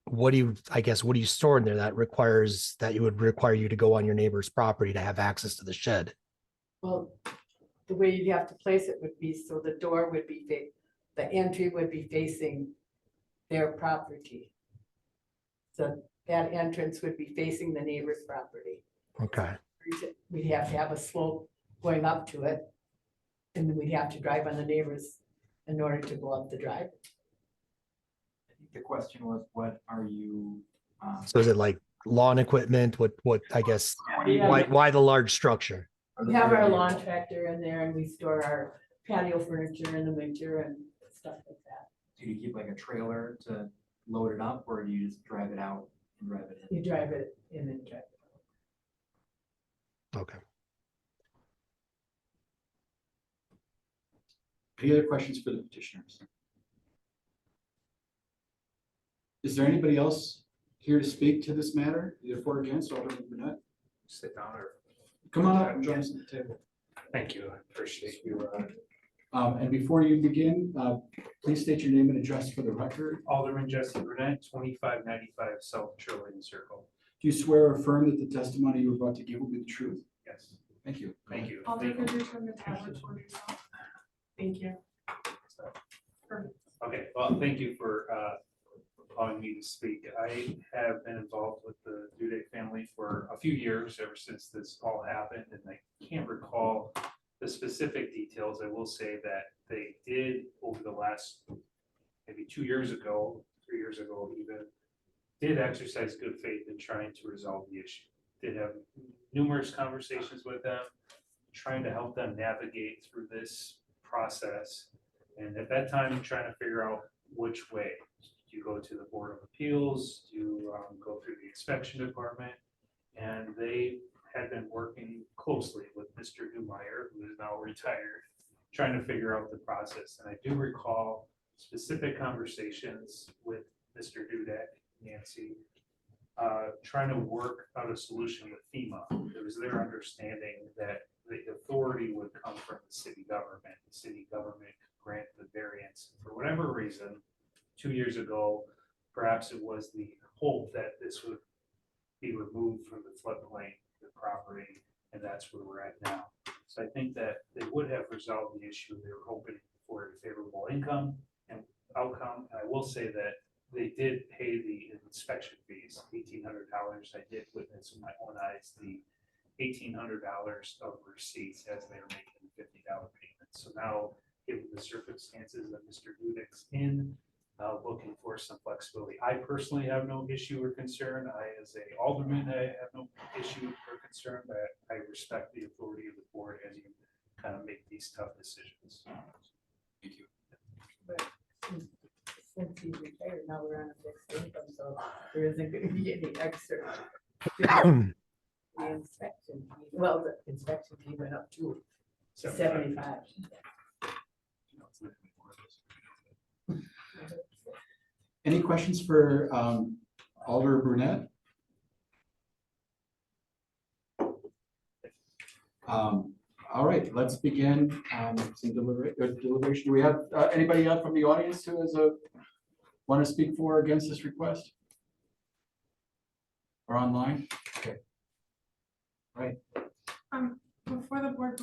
what do you store in there that would require you to go on your neighbor's property to have access to the shed? Well, the way you'd have to place it would be so the door would be, the entry would be facing their property. So that entrance would be facing the neighbor's property. Okay. We'd have to have a slope going up to it. And then we'd have to drive on the neighbors in order to go up the drive. I think the question was, what are you? So is it like lawn equipment? What, I guess, Yeah. why the large structure? We have our lawn tractor in there and we store our patio furniture in the winter and stuff like that. Do you keep like a trailer to load it up, or do you just drive it out and drive it in? You drive it in and drive it. Okay. Any other questions for the petitioners? Is there anybody else here to speak to this matter, either for or against, Alderman Brunette? Sit down or? Come on up and join us at the table. Thank you, I appreciate you. And before you begin, please state your name and address for the record. Alderman Jesse Burnett, 2595 South Trillium Circle. Do you swear or affirm that the testimony you're about to give will be the truth? Yes, Thank you. thank you. Alder, could you turn the tablet toward yourself? Thank you. Perfect. Okay, well, thank you for allowing me to speak. I have been involved with the Dudek family for a few years, ever since this all happened, and I can't recall the specific details. I will say that they did, over the last maybe 2 years ago, 3 years ago even, did exercise good faith in trying to resolve the issue. Did have numerous conversations with them, trying to help them navigate through this process. And at that time, trying to figure out which way. Do you go to the Board of Appeals? Do you go through the inspection department? And they had been working closely with Mr. Newmeyer, who is now retired, trying to figure out the process. And I do recall specific conversations with Mr. Dudek, Nancy, trying to work out a solution with FEMA. It was their understanding that the authority would come from the city government. The city government could grant the variance. For whatever reason, 2 years ago, perhaps it was the hope that this would be removed from the floodplain, the property, and that's where we're at now. So I think that they would have resolved the issue. They were hoping for a favorable income and outcome. And I will say that they did pay the inspection fees, $1,800. I did witness with my own eyes the $1,800 of receipts as they were making the $50 payments. So now, given the circumstances that Mr. Dudek's in, looking for some flexibility. I personally have no issue or concern. As a alderman, I have no issue or concern, but I respect the authority of the board as you kind of make these tough decisions. Thank you. since he's retired, now we're on a fixed income, so there isn't gonna be any extra. The inspection, fee- well, the inspection fee went up to 75. Any questions for Alder Brunette? All right, let's begin some deliberation. Do we have anybody out from the audience who is want to speak for or against this request? Or online? Okay. Right. Before the board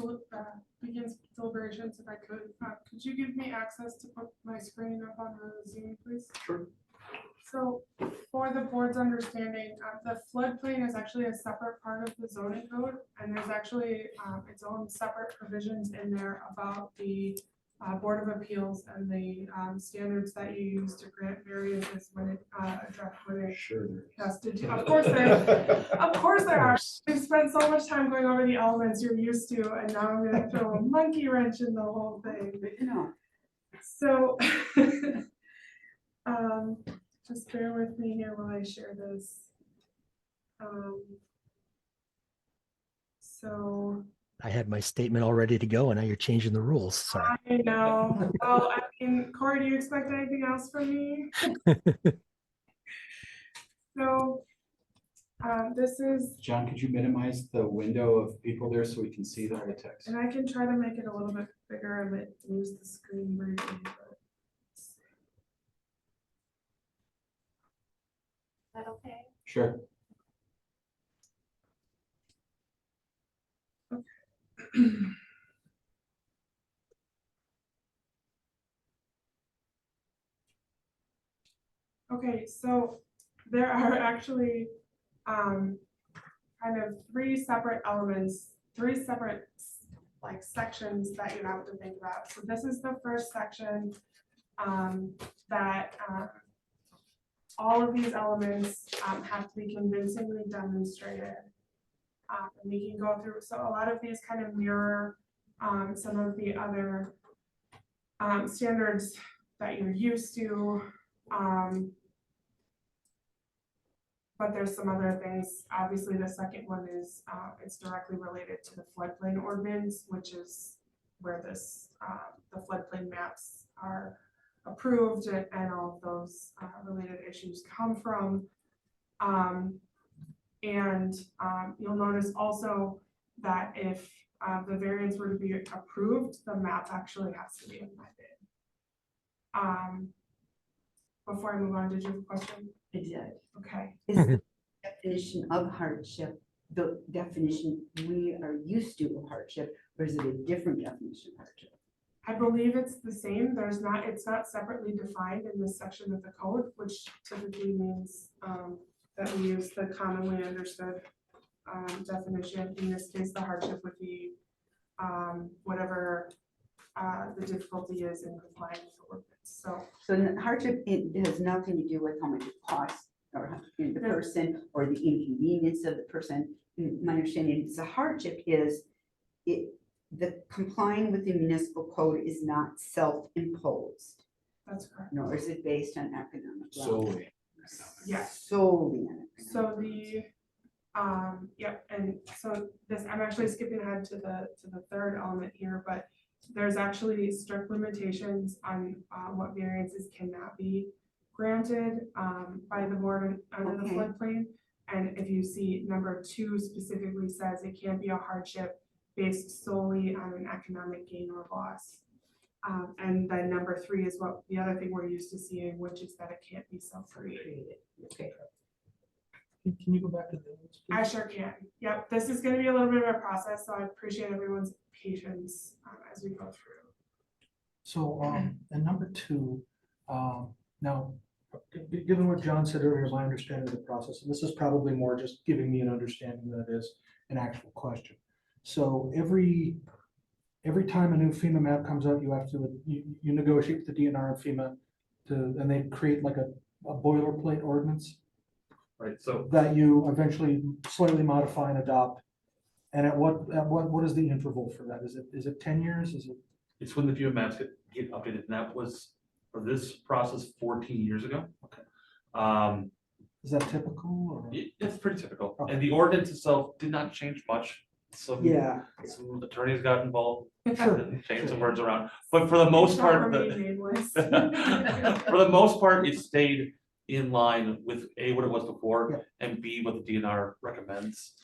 begins deliberations, if I could you give me access to put my screen up on the Zoom, please? Sure. So for the board's understanding, the floodplain is actually a separate part of the zoning code, and there's actually its own separate provisions in there about the Board of Appeals and the standards that you use to grant variances when it Sure. has to do. Of course there are. We've spent so much time going over the elements you're used to, and now I'm gonna throw a monkey wrench in the whole thing. No. So, just bear with me here while I share this. So I had my statement all ready to go and now you're changing the rules. Sorry. I know. Well, I mean, Corey, do you expect anything else from me? So, this is, John, could you minimize the window of people there so we can see all the text? and I can try to make it a little bit bigger. I might lose the screen briefly, but. Is that okay? Sure. Okay, so there are actually kind of three separate elements, three separate like sections that you have to think about. So this is the first section that all of these elements have to be convincingly demonstrated. And we can go through, so a lot of these kind of mirror some of the other standards that you're used to. But there's some other things. Obviously, the second one is it's directly related to the floodplain ordinance, which is where this the floodplain maps are approved and all of those related issues come from. You'll notice also that if the variance were to be approved, the map actually has to be amended. Before I move on, did you have a question? I did. Okay. Is the definition of hardship the definition we are used to of hardship, or is it a different definition of hardship? I believe it's the same. It's not separately defined in this section of the code, which typically means that we use the commonly understood definition. In this case, the hardship would be whatever the difficulty is in complying with the ordinance. So hardship, it has nothing to do with how much it costs or the person or the inconvenience of the person. My understanding is the hardship is the complying with the municipal code is not self-imposed. That's correct. Nor is it based on economic. Solely. Yes. Solely on economic. So the yep, and so this, I'm actually skipping ahead to the third element here, but there's actually strict limitations on what variances cannot be granted by the board under the floodplain. And if you see number 2 specifically says it can't be a hardship based solely on an economic gain or loss. And then number 3 is what the other thing we're used to seeing, which is that it can't be self-created. Okay. Can you go back to the? I sure can. Yep, this is going to be a little bit of a process, so I appreciate everyone's patience as we go through. So, and number 2, now, given what John said earlier, my understanding of the process, and this is probably more just giving me an understanding than it is an actual question. So every time a new FEMA map comes out, you have to, you negotiate with the DNR and FEMA and they create like a boilerplate ordinance. Right, so That you eventually slightly modify and adopt. And at what is the interval for that? Is it 10 years? Is it? it's when the view maps get updated, and that was for this process 14 years ago. Okay. Um, Is that typical or? it's pretty typical, Okay. and the ordinance itself did not change much. Some attorneys got involved, Sure. and changed some words around, but for the most Shall part, remain nameless. for the most part, it stayed in line with A, what it was Yeah. before, and B, what the DNR recommends.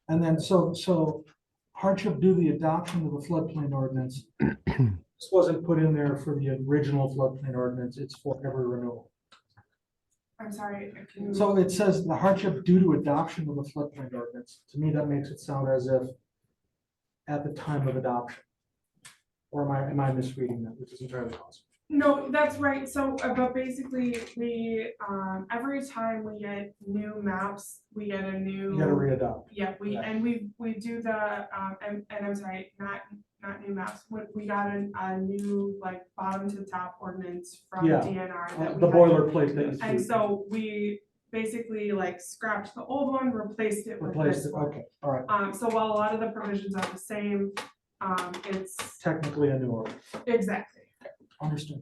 And then, so hardship due to the adoption of the floodplain ordinance. This wasn't put in there for the original floodplain ordinance, it's for every renewal. I'm sorry, I can. So it says the hardship due to adoption of the floodplain ordinance. To me, that makes it sound as if at the time of adoption. Or am I misreading that, which is entirely possible? No, that's right. So, but basically, we, every time we get new maps, we get a new. You gotta re-adopt. Yeah, and we do the, and I'm sorry, not new maps, we got a new, like, bottom to top ordinance from Yeah, DNR that we The had. boilerplate that you And see. so we basically like scrapped the old one, replaced it with Replaced this it, one. okay, all right, So while a lot of the provisions are the same, it's, technically a new order, exactly. understood.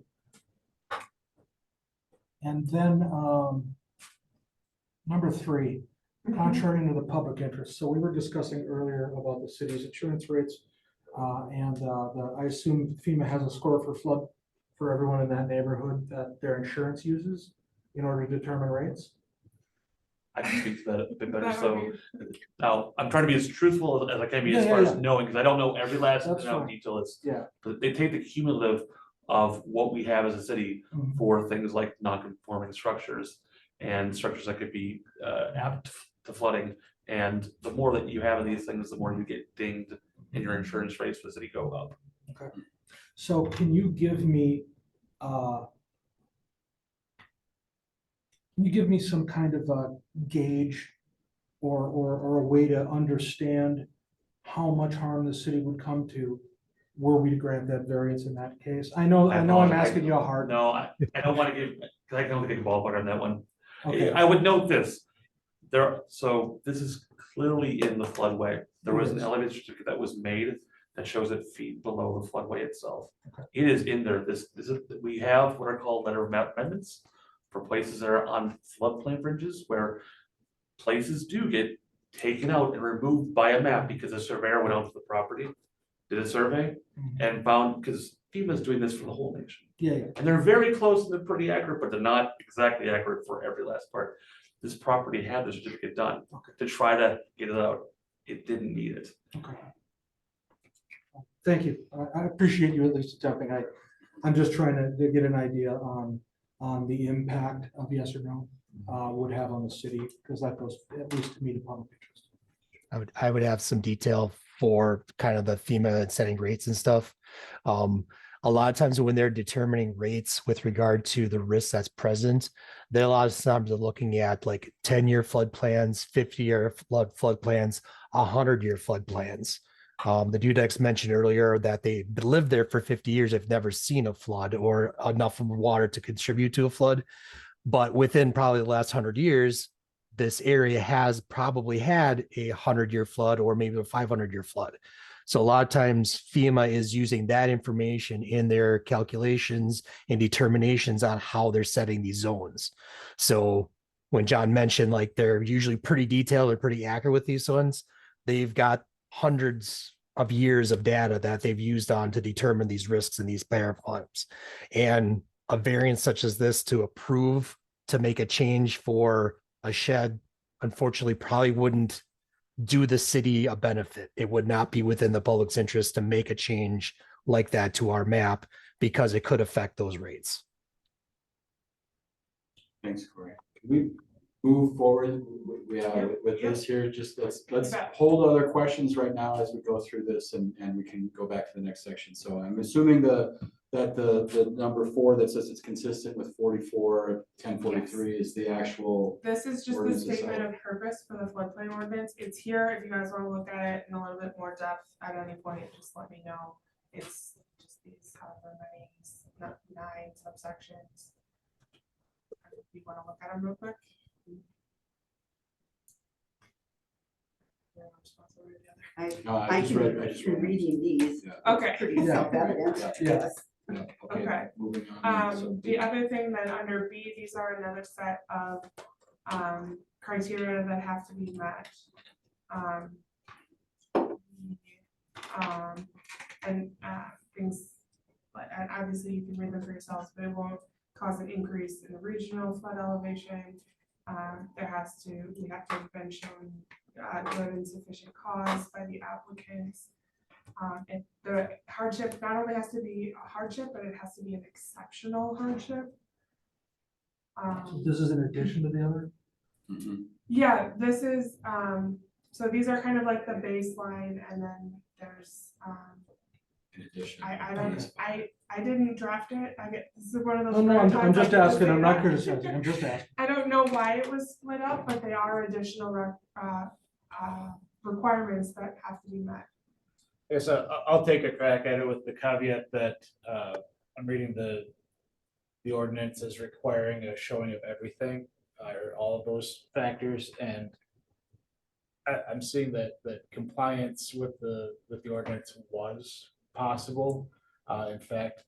And then, number 3, contrary to the public interest. So we were discussing earlier about the city's insurance rates. I assume FEMA has a score for flood for everyone in that neighborhood that their insurance uses in order to determine rates. I can speak to that a bit better, That so would be- now I'm trying to be as truthful as I can be as Yeah, far yeah, as yeah. knowing, because I don't know every last That's and out fine. detail is. Yeah. But they take the cumulative of what we have as a city Mhm. for things like non-conforming structures and structures that could be apt to flooding. And the more that you have of these things, the more you get dinged and your insurance rates for the city go up. Okay. So can you give me, some kind of a gauge or a way to understand how much harm the city would come to were we to grant that variance in that case? I know I'm asking you a hard. No, I don't want to give, because I can only take a ballpark on that one. Okay, I would note this, so this is clearly in the floodway. There was an It is. elevated certificate that was made that shows it feet below the floodway itself. Okay. It is in there. This is, we have what are called letter of map amendments for places that are on floodplain fringes where places do get taken out and removed by a map because a surveyor went out to the property, did a survey Mhm. and found, because FEMA's doing this for the whole nation. yeah, And they're very close and they're pretty accurate, but they're not exactly accurate for every last part. This property had the certificate done Okay. to try to get it out. It didn't need it. okay. Thank you. I appreciate you at least attempting. I'm just trying to get an idea on the impact of yes or no would have on the city, because that goes, at least to me, to public interest. I would have some detail for kind of the FEMA setting rates and stuff. A lot of times when they're determining rates with regard to the risk that's present, there are a lot of times they're looking at like 10-year flood plans, 50-year flood plans, 100-year flood plans. The Dudex mentioned earlier that they lived there for 50 years, have never seen a flood or enough water to contribute to a flood. But within probably the last 100 years, this area has probably had a 100-year flood or maybe a 500-year flood. So a lot of times FEMA is using that information in their calculations and determinations on how they're setting these zones. So when John mentioned, like, they're usually pretty detailed or pretty accurate with these ones, they've got hundreds of years of data that they've used on to determine these risks in these paradigms. And a variance such as this to approve to make a change for a shed, unfortunately, probably wouldn't do the city a benefit. It would not be within the public's interest to make a change like that to our map because it could affect those rates. Thanks, Corey. Can we move forward with Yep. this here? Just let's bet. hold other questions right now as we go through this and we can go back to the next section. So I'm assuming that the number 4 that says it's consistent with 44-1043 is the actual. This is just the Ordinance statement itself. of purpose for the floodplain ordinance. It's here. If you guys want to look at it in a little bit more depth at any point, just let me know. It's just these however many, 9 subsections. If you want to look at them real quick. I I just can read. through reading these. Yeah. Okay. Pretty Yeah. self-evident Yeah. to Yeah. us. Okay. Moving on. So The other thing then under B, these are another set of criteria that have to be met. And things, but obviously you can read them for yourselves, but it won't cause an increase in the regional flood elevation. We have to have been shown good and sufficient cause by the applicants. And the hardship not only has to be a hardship, but it has to be an exceptional hardship. So this is in addition to the other? Mhm. Yeah, this is, so these are kind of like the baseline, and then there's, In addition. I didn't draft it, this is one of those. No, rare I'm times I just get to asking, say I'm not that. criticizing, I'm just asking. I don't know why it was split up, but they are additional, requirements that have to be met. Yes, I'll take a crack at it with the caveat that I'm reading the ordinance as requiring a showing of everything, or all of those factors, and I'm seeing that compliance with the ordinance was possible. In fact,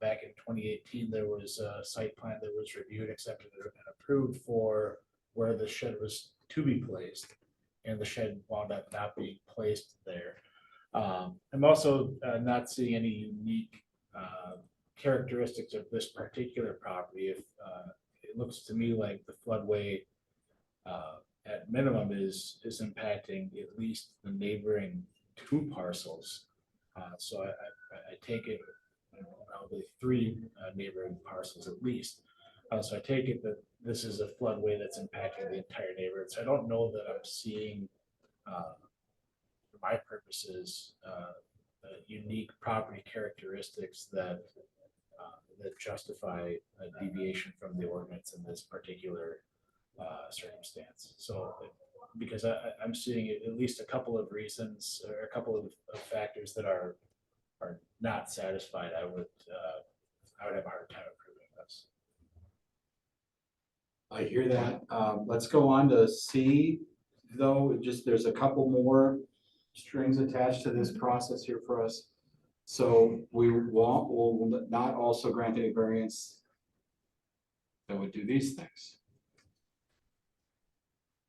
back in 2018, there was a site plan that was reviewed, accepted, and approved for where the shed was to be placed, and the shed wound up not being placed there. I'm also not seeing any unique characteristics of this particular property. If it looks to me like the floodway at minimum is impacting at least the neighboring 2 parcels. So I take it, probably 3 neighboring parcels at least. So I take it that this is a floodway that's impacting the entire neighborhood. So I don't know that I'm seeing, for my purposes, unique property characteristics that justify a deviation from the ordinance in this particular circumstance. So, because I'm seeing at least a couple of reasons or a couple of factors that are not satisfied, I would have a hard time approving this. I hear that. Let's go on to C, though, there's a couple more strings attached to this process here for us. So will not also grant any variance that would do these things.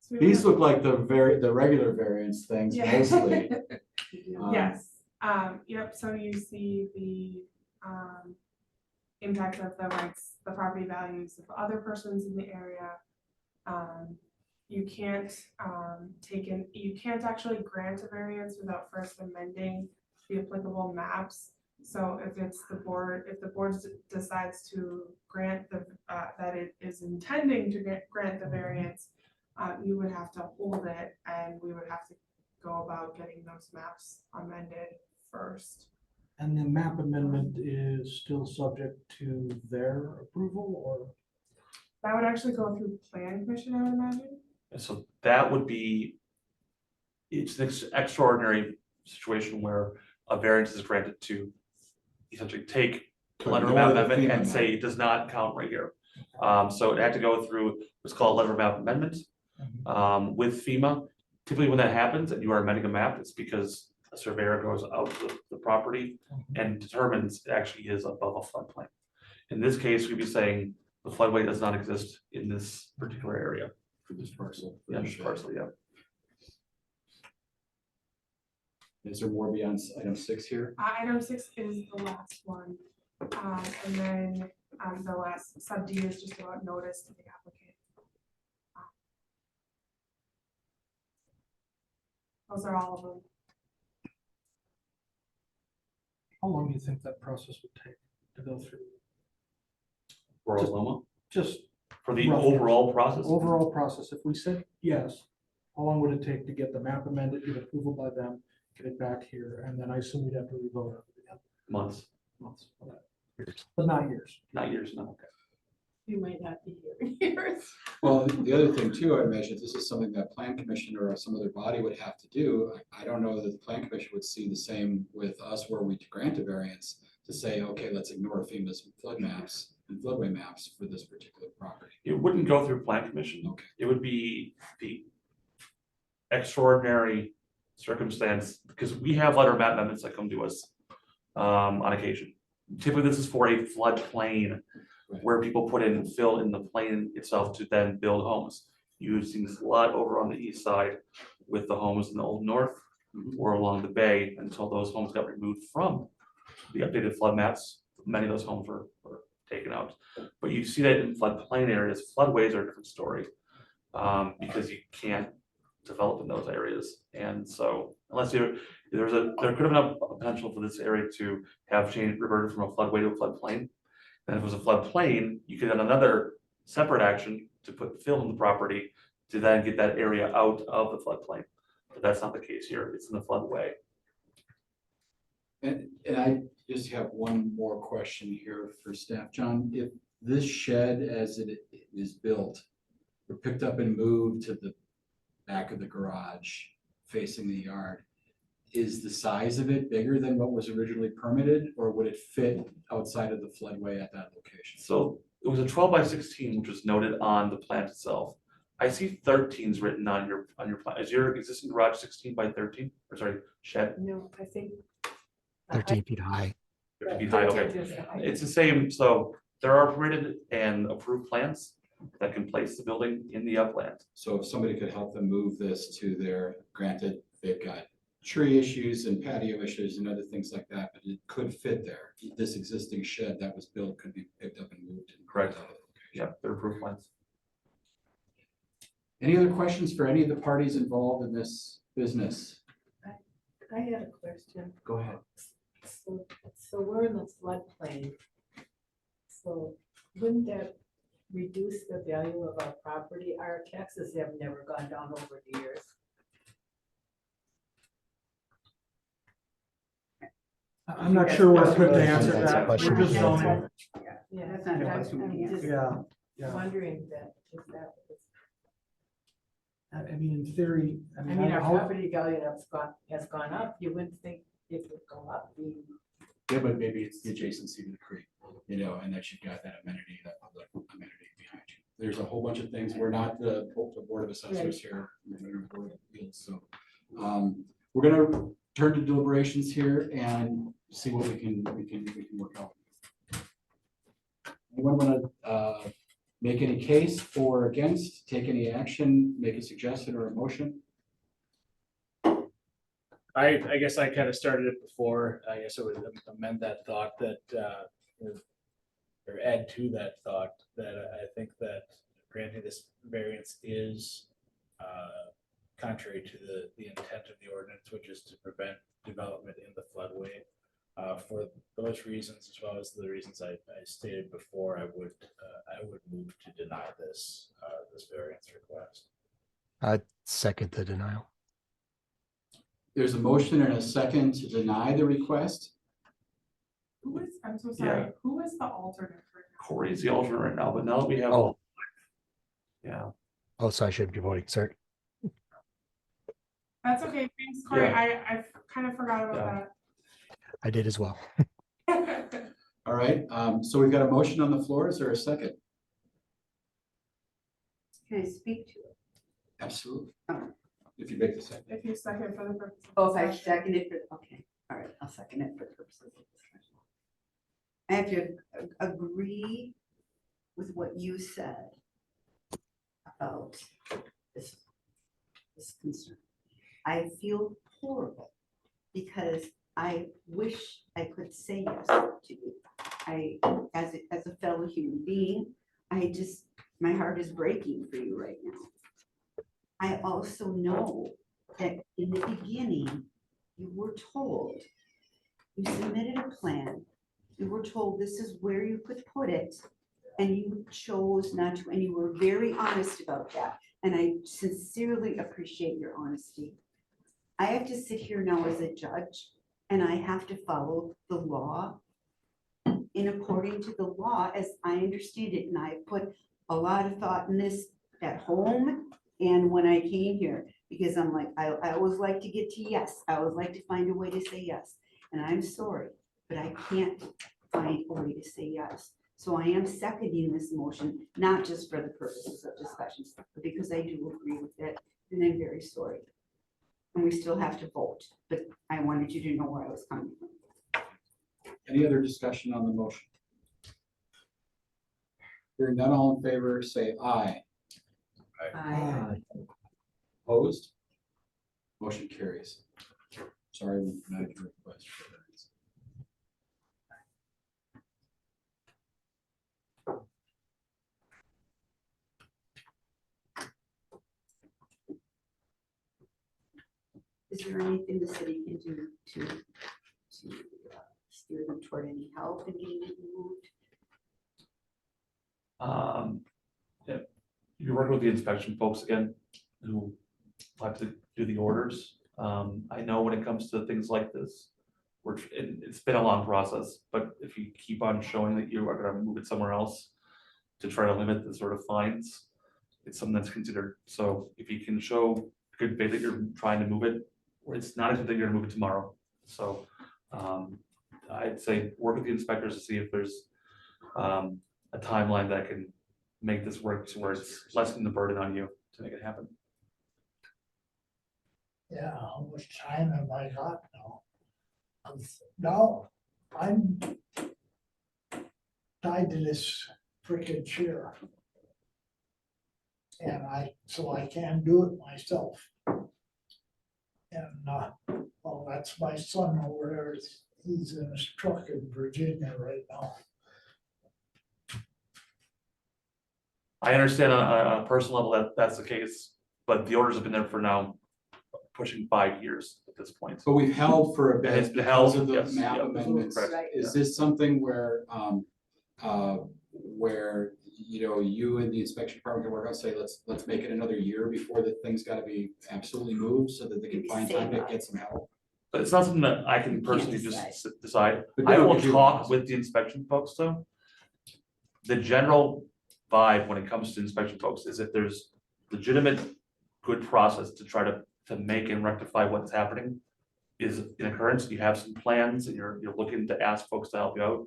So we These would- look like the regular variance things Yeah. mostly. Yes, yep, so you see the impact of the rights, the property values of other persons in the area. You can't you can't actually grant a variance without first amending the applicable maps. So if the board decides to grant that it is intending to grant the variance, you would have to hold it, and we would have to go about getting those maps amended first. And the map amendment is still subject to their approval, or? That would actually go through plan commission, I would imagine. And so that would be, it's an extraordinary situation where a variance is granted to essentially take a letter of Ignore the amendment FEMA and map. say it does not count right here. So it had to go through what's called letter of map amendment with FEMA. Typically when that happens and you are amending a map, it's because a surveyor goes out to the property and determines it actually is above a floodplain. In this case, we'd be saying the floodway does not exist in this particular area. For this parcel. Yeah, this parcel, yeah. Is there more beyond item 6 here? Item 6 is the last one. And then the last sub D is just about notice to the applicant. Those are all of them. How long do you think that process would take to go through? Rural Loma, Just for the roughly. overall process. Overall process, if we said yes, how long would it take to get the map amended, get approval by them, get it back here, and then I assume we'd have to revote on it again? Months, Months, but not years. not years, no. You might not be here. Well, the other thing too, I imagine if this is something that plan commission or some other body would have to do, I don't know that the plan commission would see the same with us where we grant a variance to say, okay, let's ignore FEMA's flood maps and floodway maps for this particular property. It wouldn't go through plan commission. Okay. It would be the extraordinary circumstance, because we have letter of map amendments that come to us on occasion. typically this is for a floodplain where people put in fill in the plain itself to then build homes. Using flood over on the east side with the homes in the old north or along the bay until those homes got removed from the updated flood maps. Many of those homes were taken out. But you see that in floodplain areas, floodways are a different story. Because you can't develop in those areas. And so unless there could have been a potential for this area to have changed, reverted from a floodway to a floodplain. Then if it was a floodplain, you could have another separate action to put fill in the property to then get that area out of the floodplain. But that's not the case here. It's in the floodway. And I just have one more question here for staff. John, if this shed as it is built were picked up and moved to the back of the garage facing the yard, is the size of it bigger than what was originally permitted, or would it fit outside of the floodway at that location? So it was a 12 by 16, which was noted on the plan itself. I see 13s written on your plan. Is your existing garage 16 by 13? Or sorry, shed No, I think. 13 feet high. 50 feet high? Okay. It's the same, so there are permitted and approved plans that can place the building in the upland. So if somebody could help them move this to their, granted, they've got tree issues and patio issues and other things like that, but it could fit there. This existing shed that was built could be picked up and moved. Correct. Yeah, they're approved plans. Any other questions for any of the parties involved in this business? I had a question. Go ahead. So we're in the floodplain. So wouldn't that reduce the value of our property? Our taxes have never gone down over the years. I'm not sure we're equipped to answer That's a that. question We're just we can zoning. answer. Yeah, That's not a question we can answer. Yeah, yeah. wondering that, if that was, I mean, in theory, I mean, our how- property value has gone up. You wouldn't think it would go up. Yeah, but maybe it's the adjacency to the creek, you know, and that you've got that amenity, that public amenity behind you. There's a whole bunch of things. We're not the Board of Assessors here, we're the Board of Appeals, so. We're gonna turn to deliberations here and see what we can work out. Anyone wanna make any case for or against, take any action, make a suggestion or a motion? I guess I kind of started it before. I guess I would amend that thought that, or add to that thought that I think that granting this variance is contrary to the intent of the ordinance, which is to prevent development in the floodway. For those reasons, as well as the reasons I stated before, I would move to deny this variance request. I second the denial. There's a motion and a second to deny the request. Who is, I'm so sorry, Yeah. who is the alternate right now? Corey's the alternate right now, but now that we have. Oh. Yeah, Oh, so I shouldn't be voting, sir. That's okay, thanks, Corey, Yeah. I kind of forgot about I did as well. that. All right, so we've got a motion on the floor. Is there a second? Can I speak to it? Absolutely. Oh. If you make the second. If you second for the purpose. of Oh, if I discussion. second it for, okay, all right, I'll second it for the purposes of discussion. I have to agree with what you said about this concern. I feel horrible because I wish I could say yes to you. As a fellow human being, my heart is breaking for you right now. I also know that in the beginning, you were told, you submitted a plan, you were told this is where you could put it, and you chose not to, and you were very honest about that. And I sincerely appreciate your honesty. I have to sit here now as a judge, and I have to follow the law in according to the law as I understand it. And I put a lot of thought in this at home and when I came here, because I'm like, I always like to get to yes. I always like to find a way to say yes. And I'm sorry, but I can't find a way to say yes. So I am seconding this motion, not just for the purposes of discussions, but because I do agree with it, and I'm very sorry. And we still have to vote, but I wanted you to know where I was coming from. Any other discussion on the motion? Hearing none, all in favor, say aye. Aye. Opposed? Motion carries. Sorry, we denied your request for variance. Is there anything the city can do to steer them toward any help in getting it moved? Yeah, you're working with the inspection folks again, who have to do the orders. I know when it comes to things like this, it's been a long process, but if you keep on showing that you are gonna move it somewhere else to try to limit the sort of fines, it's something that's considered. So if you can show good faith that you're trying to move it, or it's not something you're gonna move it tomorrow. So I'd say work with the inspectors to see if there's a timeline that can make this work to where it's lessening the burden on you to make it happen. Yeah, how much time have I got now? Now, I'm tied to this frickin' chair. And so I can't do it myself. And, well, that's my son over there, he's in his truck in Virginia right now. I understand on a personal level that that's the case, but the orders have been there for now pushing 5 years at this point. But we've held for a And bit it's been because held, of the yes, map yep, amendments. correct, Is this something where, where, you know, you and the inspection department can work out, say, let's make it another year before the thing's gotta be absolutely moved so that they can find time to get some help? But it's not something that I can personally decide. just decide. But I they'll will give you talk a- with the inspection folks though. The general vibe when it comes to inspection folks is if there's legitimate, good process to try to make and rectify what's happening is in occurrence, you have some plans and you're looking to ask folks to help you out.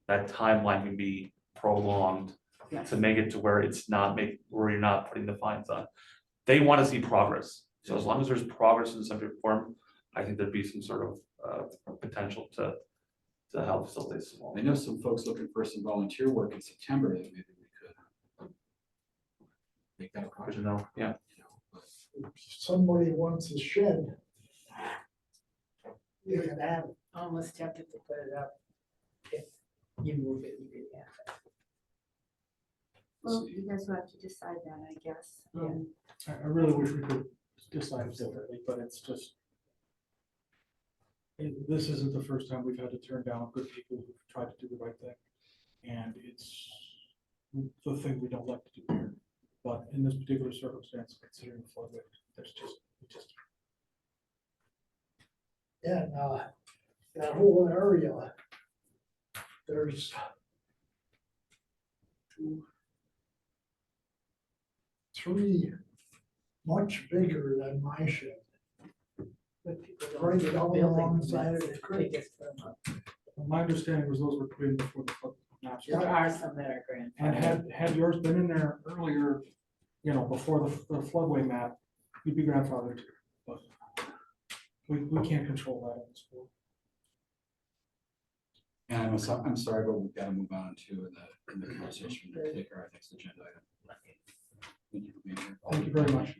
That timeline can be prolonged Yes. to make it to where it's not where you're not putting the fines on. They want to see progress. So as long as there's progress in some form, I think there'd be some sort of potential to help facilitate some. I know some folks looking for some volunteer work in September that maybe we could make that a Good to project. know, yeah. You know, but- If somebody wants a shed, you can have it. Almost tempted to put it up. If you move it, you can have it. Well, you guys will have to decide that, I guess. I really wish we could decide differently, but it's just. This isn't the first time we've had to turn down good people who've tried to do the right thing. And it's the thing we don't like to do here. But in this particular circumstance, considering the flood, there's just. Yeah, and, that whole area, there's three much bigger than my shed. But people don't Right do down building alongside of permits, the creek. they just put 'em up. My understanding was those were put in before the flood maps. There are some that are And grandfathered. had yours been in there earlier, you know, before the floodway map, you'd be grandfathered too. But we can't control that in this world. And I'm sorry, but we've got to move on to in the conversation to take our next agenda item. Thank you for being here. Thank you very much.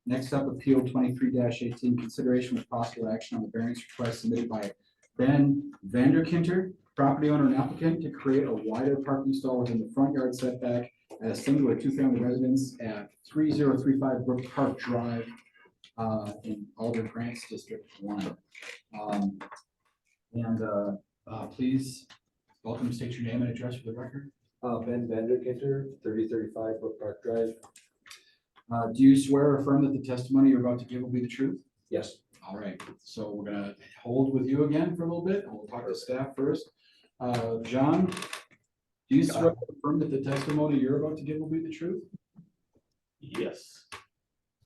Next up, Appeal 23-18, consideration with possible action on the variance request submitted by Ben Vanderkinter, property owner and applicant, to create a wider parking stall within the front yard setback at a single or two-family residence at 3035 Brook Park Drive in Alder Grants District 1. Please, welcome, state your name and address for the record. Ben Vanderkinter, 3035 Brook Park Drive. Do you swear or affirm that the testimony you're about to give will be the truth? Yes. All right, so we're gonna hold with you again for a little bit, and we'll talk to staff first. John, do you swear or affirm that the testimony you're about to give will be the truth? Yes.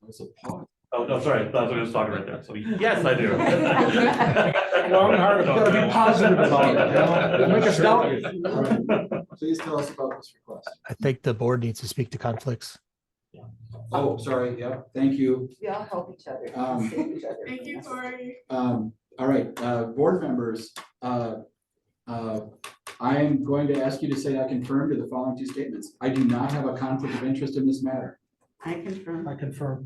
It's a pause. Oh, no, sorry, that's what I was talking right there. So yes, I do. Well, I'm hard about it. Gotta be positive about it, you know? Make us doubt you. Please tell us about this request. I think the board needs to speak to conflicts. Oh, sorry, yep, thank you. We all help each other. Um, save each other Thank from you, this. Cory. All right, board members, I am going to ask you to say I confirm to the following two statements. I do not have a conflict of interest in this matter. I confirm. I confirm.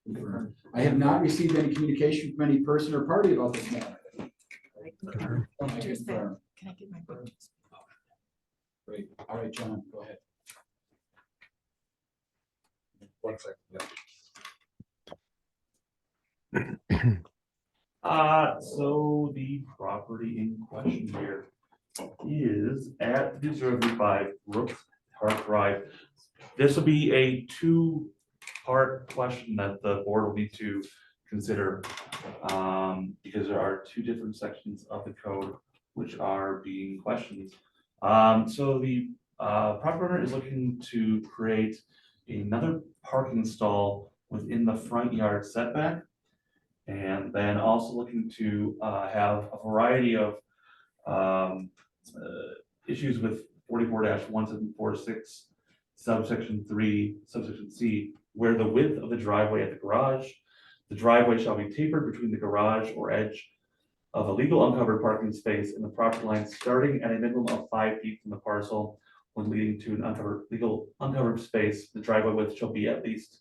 Confirm. I have not received any communication from any person or party about this matter. I confirm. I confirm. Can I get my pictures? Great. All right, John, go ahead. One second. So the property in question here is at 205 Brooks Park Drive. This will be a two-part question that the board will need to consider, because there are two different sections of the code which are being questioned. So the property owner is looking to create another parking stall within the front yard setback. And then also looking to have a variety of issues with 44-1746 subsection 3, subsection C, where the width of the driveway at the garage, the driveway shall be tapered between the garage or edge of a legal uncovered parking space in the property line starting at a minimum of 5 feet from the parcel. When leading to an legal uncovered space, the driveway width shall be at least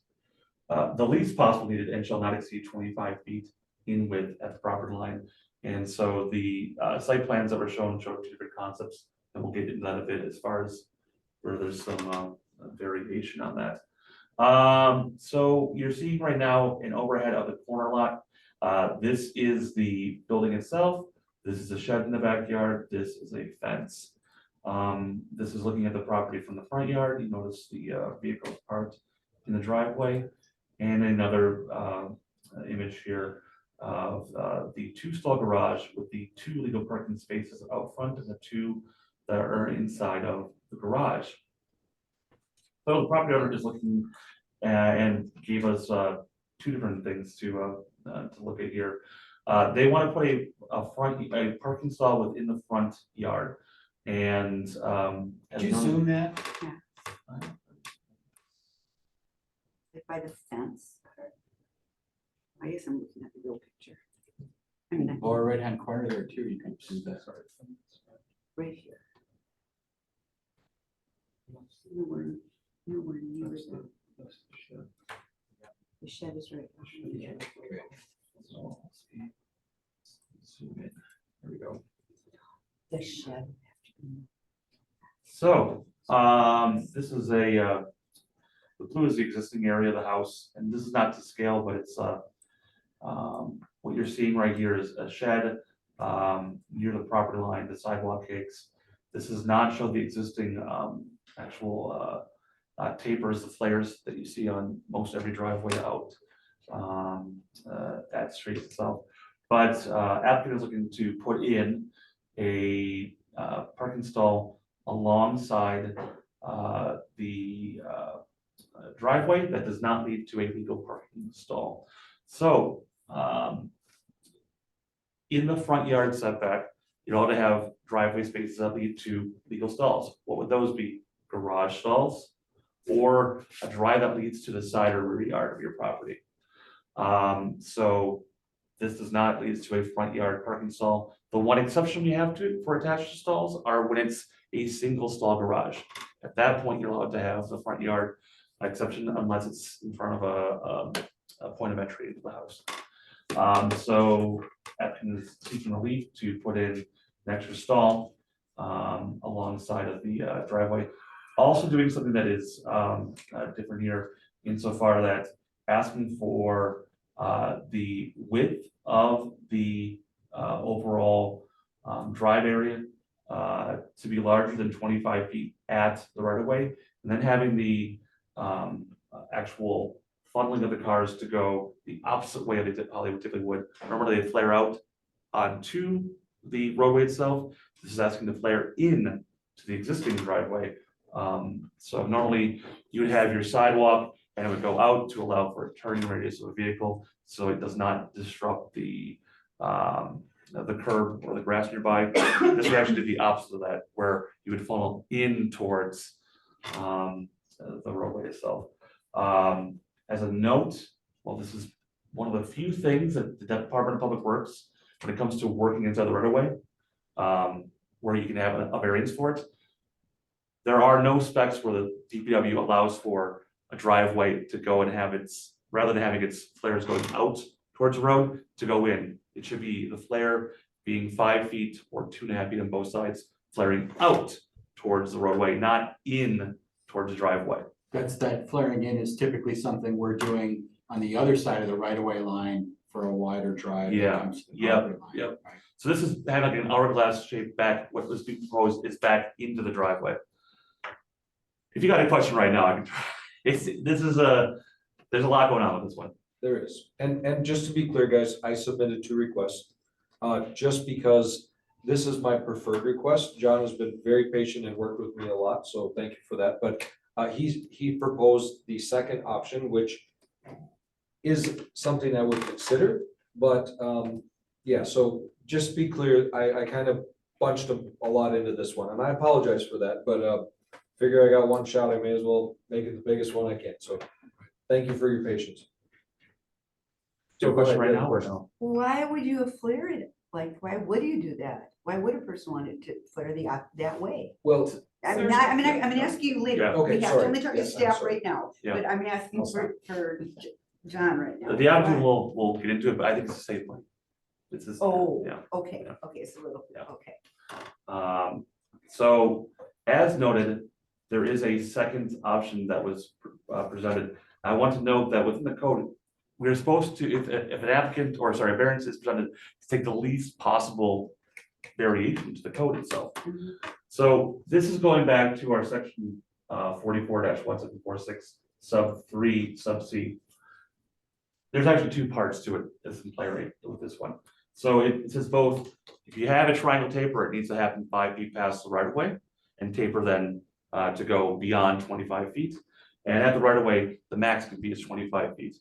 the least possible needed and shall not exceed 25 feet in width at the property line. And so the site plans that were shown show two different concepts, and we'll get into that a bit as far as where there's some variation on that. So you're seeing right now an overhead of the corner lot. This is the building itself. This is a shed in the backyard. This is a fence. This is looking at the property from the front yard. You notice the vehicles parked in the driveway. And another image here of the two-stall garage with the two legal parking spaces out front and the two that are inside of the garage. So the property owner is looking and gave us two different things to look at here. They want to put a parking stall within the front yard, and Could you zoom that? Like by the fence. I guess I'm looking at the real picture. I mean, Lower right-hand corner there too, you can see that. right here. Nowhere near the shed is right. behind it. So, let's see. Zoom in. There we go. The shed. so this is the blue is the existing area of the house, and this is not to scale, but it's what you're seeing right here is a shed near the property line, the sidewalk cakes. This does not show the existing actual tapers, the flares that you see on most every driveway out that street itself. But applicant is looking to put in a parking stall alongside the driveway that does not lead to a legal parking stall. So in the front yard setback, you ought to have driveway spaces that lead to legal stalls. What would those be? Garage stalls or a drive that leads to the side or rear yard of your property. So this does not lead to a front yard parking stall. The one exception we have to for attached stalls are when it's a single stall garage. At that point, you're allowed to have the front yard exception unless it's in front of a point of entry into the house. So applicant is seeking relief to put in an extra stall alongside of the driveway. Also doing something that is different here insofar that asking for the width of the overall drive area to be larger than 25 feet at the right of way, and then having the actual funneling of the cars to go the opposite way they typically would. Normally they flare out onto the roadway itself. This is asking to flare in to the existing driveway. So normally you would have your sidewalk and it would go out to allow for a turning radius of a vehicle, so it does not disrupt the the curb or the grass nearby. This would actually do the opposite of that, where you would funnel in towards the roadway itself. As a note, well, this is one of the few things that the Department of Public Works, when it comes to working inside the right of way, where you can have a variance for it. There are no specs where the DPW allows for a driveway to go and have its, rather than having its flares going out towards the road, to go in. It should be the flare being 5 feet or 2.5 feet on both sides, flaring out towards the roadway, not in towards the driveway. That's, that flaring in is typically something we're doing on the other side of the right of way line for a wider drive. that Yeah, comes to the yep, property line, yep. right? So this is having like an hourglass shape back, what was being proposed is back into the driveway. If you got a question right now, I can try. There's a lot going on with this one. There is. And just to be clear, guys, I submitted 2 requests. Just because this is my preferred request. John has been very patient and worked with me a lot, so thank you for that. But he proposed the second option, which is something I would consider, but yeah, so just to be clear, I kind of bunched a lot into this one, and I apologize for that, but figure I got one shot, I may as well make it the biggest one I can, so thank you for your patience. Do you have a question right now or no? Why would you have flared it? Like, why would you do that? Why would a person want it to flare that way? Well, I'm not, I'm gonna ask you later. Yeah. Okay, We have to sorry. only talk to Yes, I'm staff sorry. right now, Yeah. but I'm asking for John right now. The applicant Why? will get into it, but I think it's a safe one. It's just, Oh, yeah. okay, Yeah. okay, so little, Yeah. okay. So as noted, there is a second option that was presented. I want to note that within the code, we're supposed to, if an applicant, or sorry, a variance is presented, to take the least possible variation to the code itself. Mhm. So this is going back to our section 44-1746 sub 3 sub C. There's actually 2 parts to it that's in play right with this one. So it says both, if you have a triangle taper, it needs to happen 5 feet past the right of way, and taper then to go beyond 25 feet. And at the right of way, the max can be is 25 feet.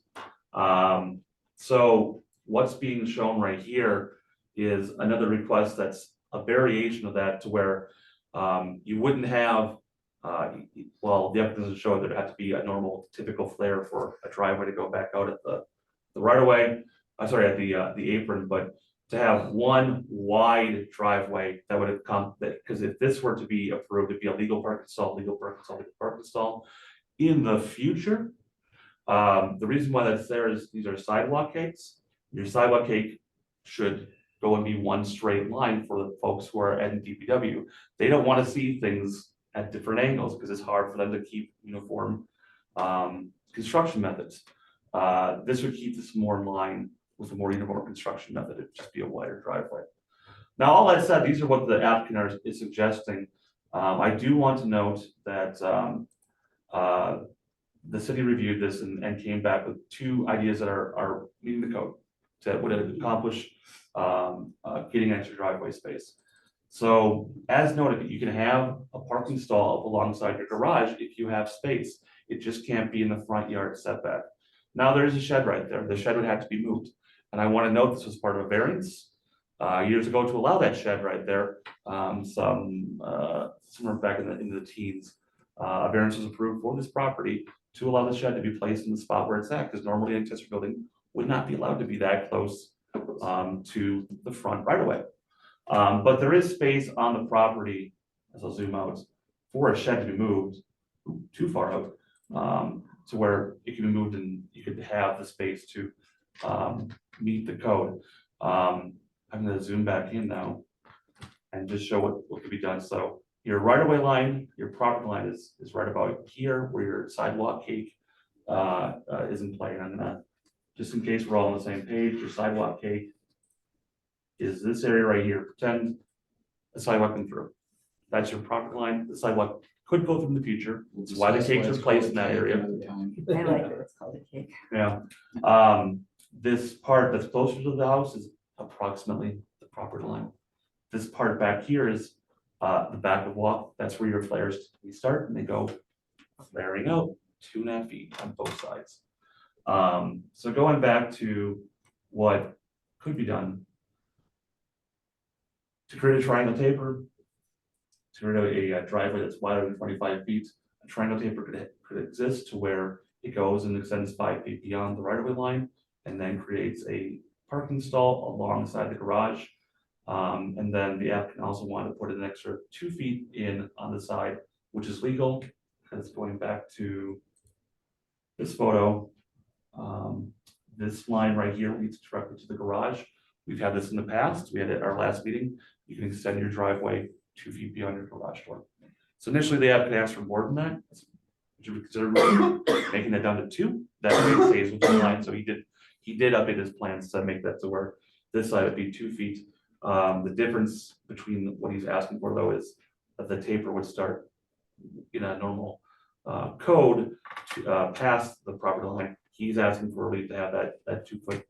So what's being shown right here is another request that's a variation of that, to where you wouldn't have, well, the evidence doesn't show that it had to be a normal typical flare for a driveway to go back out at the right of way, sorry, at the apron, but to have one wide driveway that would have come, because if this were to be approved, it'd be a legal park install, legal park install, legal park install. In the future, the reason why that's there is these are sidewalk cakes. Your sidewalk cake should go and be one straight line for the folks who are at DPW. They don't want to see things at different angles because it's hard for them to keep uniform construction methods. This would keep this more in line with a more uniform construction method. It'd just be a wider driveway. Now, all that said, these are what the applicant is suggesting. I do want to note that the city reviewed this and came back with 2 ideas that are meeting the code that would accomplish getting extra driveway space. So as noted, you can have a parking stall up alongside your garage if you have space. It just can't be in the front yard setback. Now there is a shed right there. The shed would have to be moved. And I want to note this was part of a variance years ago to allow that shed right there. Somewhere back in the teens, a variance was approved for this property to allow the shed to be placed in the spot where it's at, because normally an accessory building would not be allowed to be that close to the front right away. But there is space on the property, as I'll zoom out, for a shed to be moved too far out, to where it can be moved and you could have the space to meet the code. I'm gonna zoom back in now and just show what could be done. So your right of way line, your property line is right about here where your sidewalk cake is in play. And I'm gonna, just in case we're all on the same page, your sidewalk cake is this area right here. Pretend a sidewalk went through. That's your property line. The sidewalk could go through in the future. That's why the cakes are placed in that area. I like it, it's called a cake. Yeah. This part that's closer to the house is approximately the property line. This part back here is the back of walk. That's where your flares start and they go flaring out 2.5 feet on both sides. So going back to what could be done, To create a triangle taper, to create a driveway that's wider than 25 feet, a triangle taper could exist to where it goes and extends 5 feet beyond the right of way line and then creates a parking stall alongside the garage. And then the applicant also wanted to put an extra 2 feet in on the side, which is legal, because going back to this photo, this line right here leads directly to the garage. We've had this in the past. We had it at our last meeting. You can extend your driveway 2 feet beyond your garage door. So initially the applicant asked for more than that. Would you consider making that down to 2? That way it stays within the line. So he did update his plans to make that to where this side would be 2 feet. The difference between what he's asking for though is that the taper would start in a normal code to past the property line. He's asking for relief to have that 2 foot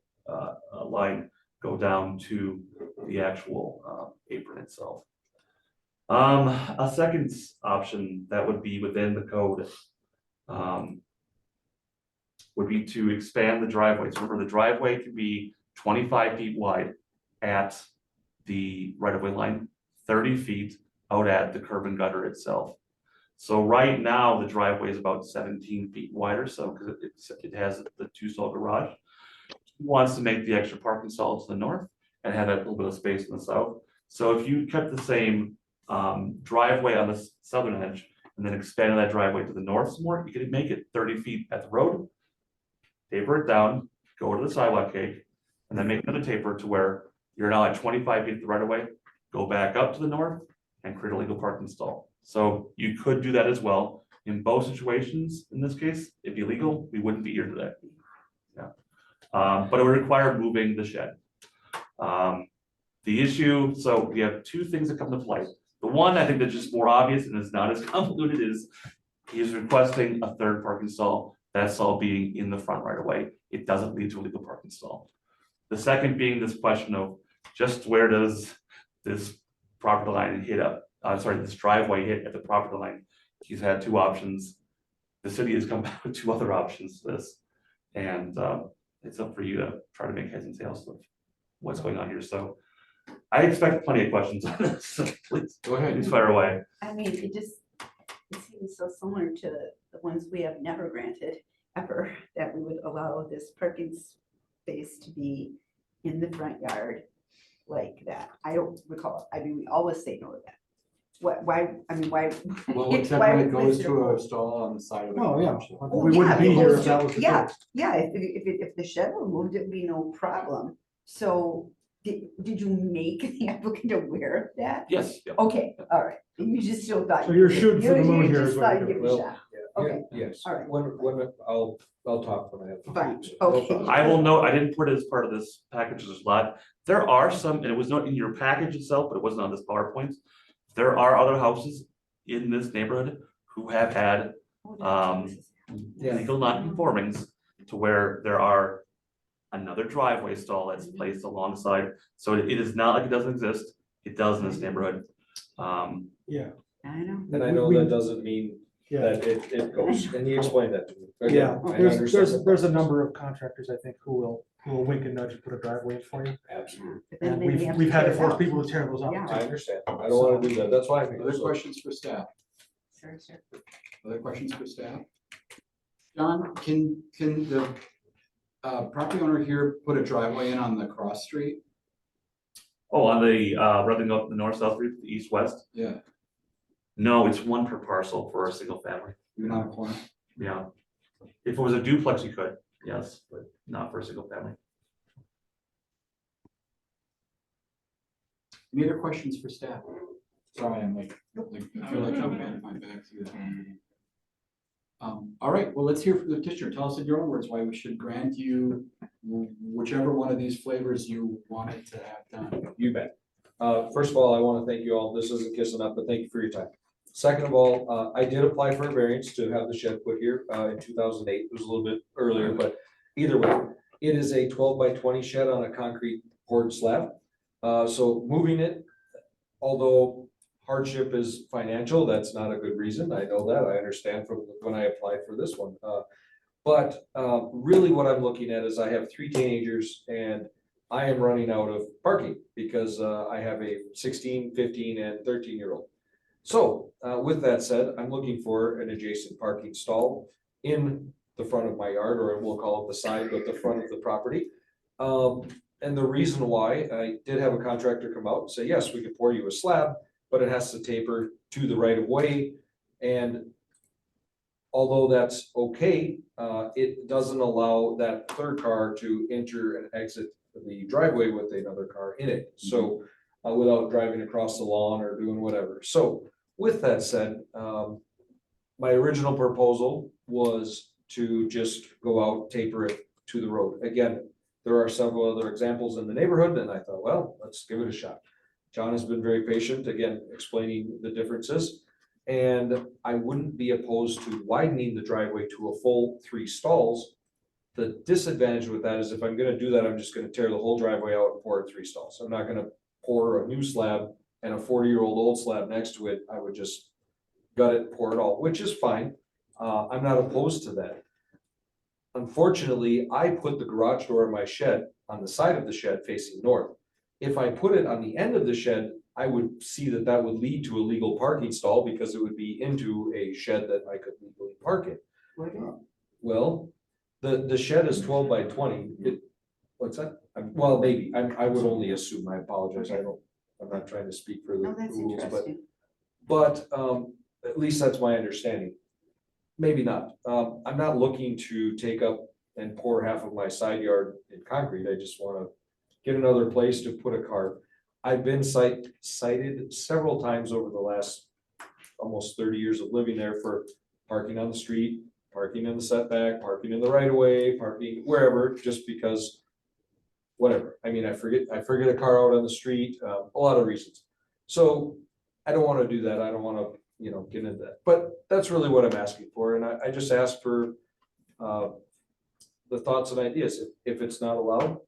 line go down to the actual apron itself. A second option that would be within the code would be to expand the driveway. So remember, the driveway can be 25 feet wide at the right of way line, 30 feet out at the curb and gutter itself. So right now, the driveway is about 17 feet wider, so because it has the 2 stall garage. He wants to make the extra parking stall to the north and have that little bit of space in the south. So if you kept the same driveway on the southern edge and then expanded that driveway to the north some more, you could make it 30 feet at the road, taper it down, go to the sidewalk cake, and then make another taper to where you're now at 25 feet at the right of way, go back up to the north and create a legal parking stall. So you could do that as well. In both situations, in this case, if illegal, we wouldn't be here today. Yeah. But it would require moving the shed. The issue, so we have 2 things that come to play. The one I think that's just more obvious and is not as convoluted is he's requesting a 3rd parking stall, that stall being in the front right away. It doesn't lead to a legal parking stall. The second being this question of just where does this property line hit up? This driveway hit at the property line. He's had 2 options. The city has come back with 2 other options to this. And it's up for you to try to make heads and tails of what's going on here. So I expect plenty of questions on this. So please Go ahead. Mm-hmm. please fire away. I mean, it seems so similar to the ones we have never granted ever, that we would allow this parking space to be in the front yard like that. I don't recall, I mean, we always say no to that. Why, I mean, why? Well, except why when it would goes Mr. to a Cole- stall on the side of the. Oh, yeah. garage. We wouldn't be Yeah, here goes if that to- was the Yeah, case. yeah, if the shed were moved, it'd be no problem. So did you make the applicant aware of that? Yes. Yeah. Okay, all right. You just still thought. So you're shooting for the you moon here just is what thought you're you'd give it a Well, shot. Yeah, Okay. yes, All right. when, I'll talk when I have. Fine, No okay. problem. I will note, I didn't put it as part of this package, there's a lot. There are some, and it was not in your package itself, but it wasn't on this PowerPoint. There are other houses in this neighborhood who have had legal non-conformings to where there are another driveway stall that's placed alongside. So it is not like it doesn't exist. It does in this neighborhood. Yeah, I know. And I know that doesn't mean yeah, that it goes, and he explained that to me. Again, yeah. I There's understand there's a the number of contractors, I think, who will wink and nudge and put a driveway in for you. Absolutely, But then And they have we've had tear to it force out. people to tear those out. Yeah. I understand. I don't wanna do that. That's why. Other questions for staff? Sure, sure. Other questions for staff? John, can the property owner here put a driveway in on the cross street? Oh, on the, rather than go up the north-south route, the east-west? Yeah, No, it's 1 per parcel for a single family. even on a corner. Yeah. If it was a duplex, you could, yes, but not for a single family. Any other questions for staff? Sorry, I'm like, I feel like I'm bad if I'm back through that. All right, well, let's hear from the petitioner. Tell us in your own words why we should grant you whichever one of these flavors you wanted to have done. You bet. First of all, I want to thank you all. This isn't kissing up, but thank you for your time. Second of all, I did apply for a variance to have the shed put here in 2008. It was a little bit earlier, but either way, it is a 12 by 20 shed on a concrete poured slab. So moving it, although hardship is financial, that's not a good reason. I know that. I understand from when I applied for this one. But really what I'm looking at is I have 3 teenagers and I am running out of parking because I have a 16, 15, and 13-year-old. So with that said, I'm looking for an adjacent parking stall in the front of my yard, or we'll call it the side, but the front of the property. And the reason why, I did have a contractor come out and say, yes, we can pour you a slab, but it has to taper to the right of way. And although that's okay, it doesn't allow that third car to enter and exit the driveway with another car in it. So without driving across the lawn or doing whatever. So with that said, my original proposal was to just go out, taper it to the road. Again, there are several other examples in the neighborhood, and I thought, well, let's give it a shot. John has been very patient, again, explaining the differences. And I wouldn't be opposed to widening the driveway to a full 3 stalls. The disadvantage with that is if I'm gonna do that, I'm just gonna tear the whole driveway out and pour 3 stalls. I'm not gonna pour a new slab and a 40-year-old old slab next to it. I would just gut it, pour it all, which is fine. I'm not opposed to that. Unfortunately, I put the garage door in my shed on the side of the shed facing north. If I put it on the end of the shed, I would see that that would lead to a legal parking stall because it would be into a shed that I could legally park in. Well, the shed is 12 by 20. What's that? Well, maybe. I would only assume. I apologize. I'm not trying to speak for the Oh, that's rules, interesting. but at least that's my understanding. Maybe not. I'm not looking to take up and pour half of my side yard in concrete. I just want to get another place to put a car. I've been cited several times over the last almost 30 years of living there for parking on the street, parking in the setback, parking in the right of way, parking wherever, just because whatever. I mean, I forget a car out on the street, a lot of reasons. So I don't want to do that. I don't want to, get into that. But that's really what I'm asking for. And I just ask for the thoughts and ideas. If it's not allowed,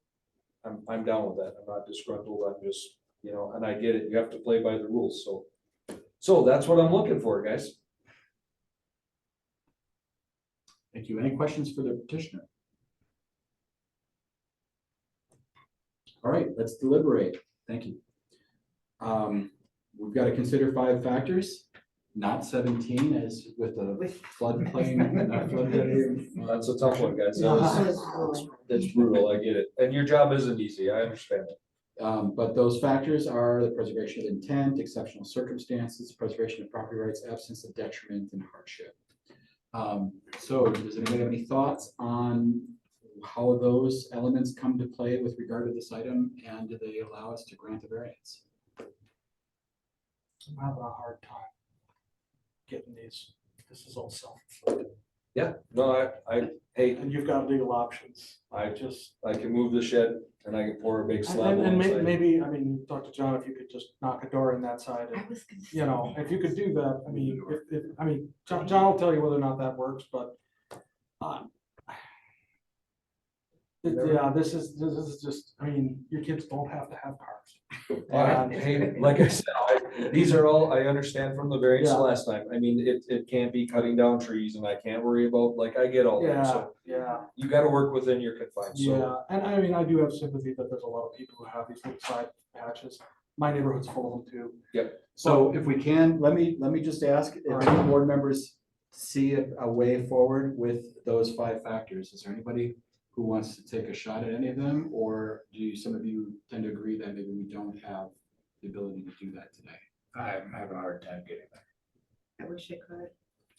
I'm down with that. I'm not disgruntled. I'm just, and I get it. You have to play by the rules. So that's what I'm looking for, guys. Thank you. Any questions for the petitioner? All right, let's deliberate. Thank you. We've got to consider 5 factors, not 17 as with the floodplain. That's a tough one, guys. That's brutal. I get it. And your job isn't easy. I understand it. But those factors are the preservation of intent, exceptional circumstances, preservation of property rights, absence of detriment, and hardship. So does anybody have any thoughts on how those elements come to play with regard to this item, and do they allow us to grant a variance? I'm having a hard time getting these. This is all self-inflicted. Yeah, no, hey, And you've got legal options. I can move the shed and I can pour a big slab. And alongside. maybe, Dr. John, if you could just knock a door in that side, I and, was gonna say. if you could do that, John will tell you whether or not that works, but yeah, this is just, your kids don't have to have cars. Hey, like I said, these are all, I understand from the variance Yeah. last time. It can't be cutting down trees and I can't worry about, I get all that. Yeah, So yeah, you gotta work within your confines. So yeah, and I do have sympathy that there's a lot of people who have these little side patches. My neighborhood's full of them too. Yep. So if we can, let me just ask if any board members see a way forward with those 5 factors. Is there anybody who wants to take a shot at any of them, or do some of you tend to agree that maybe we don't have the ability to do that today? I'm having a hard time getting that. I wish I could.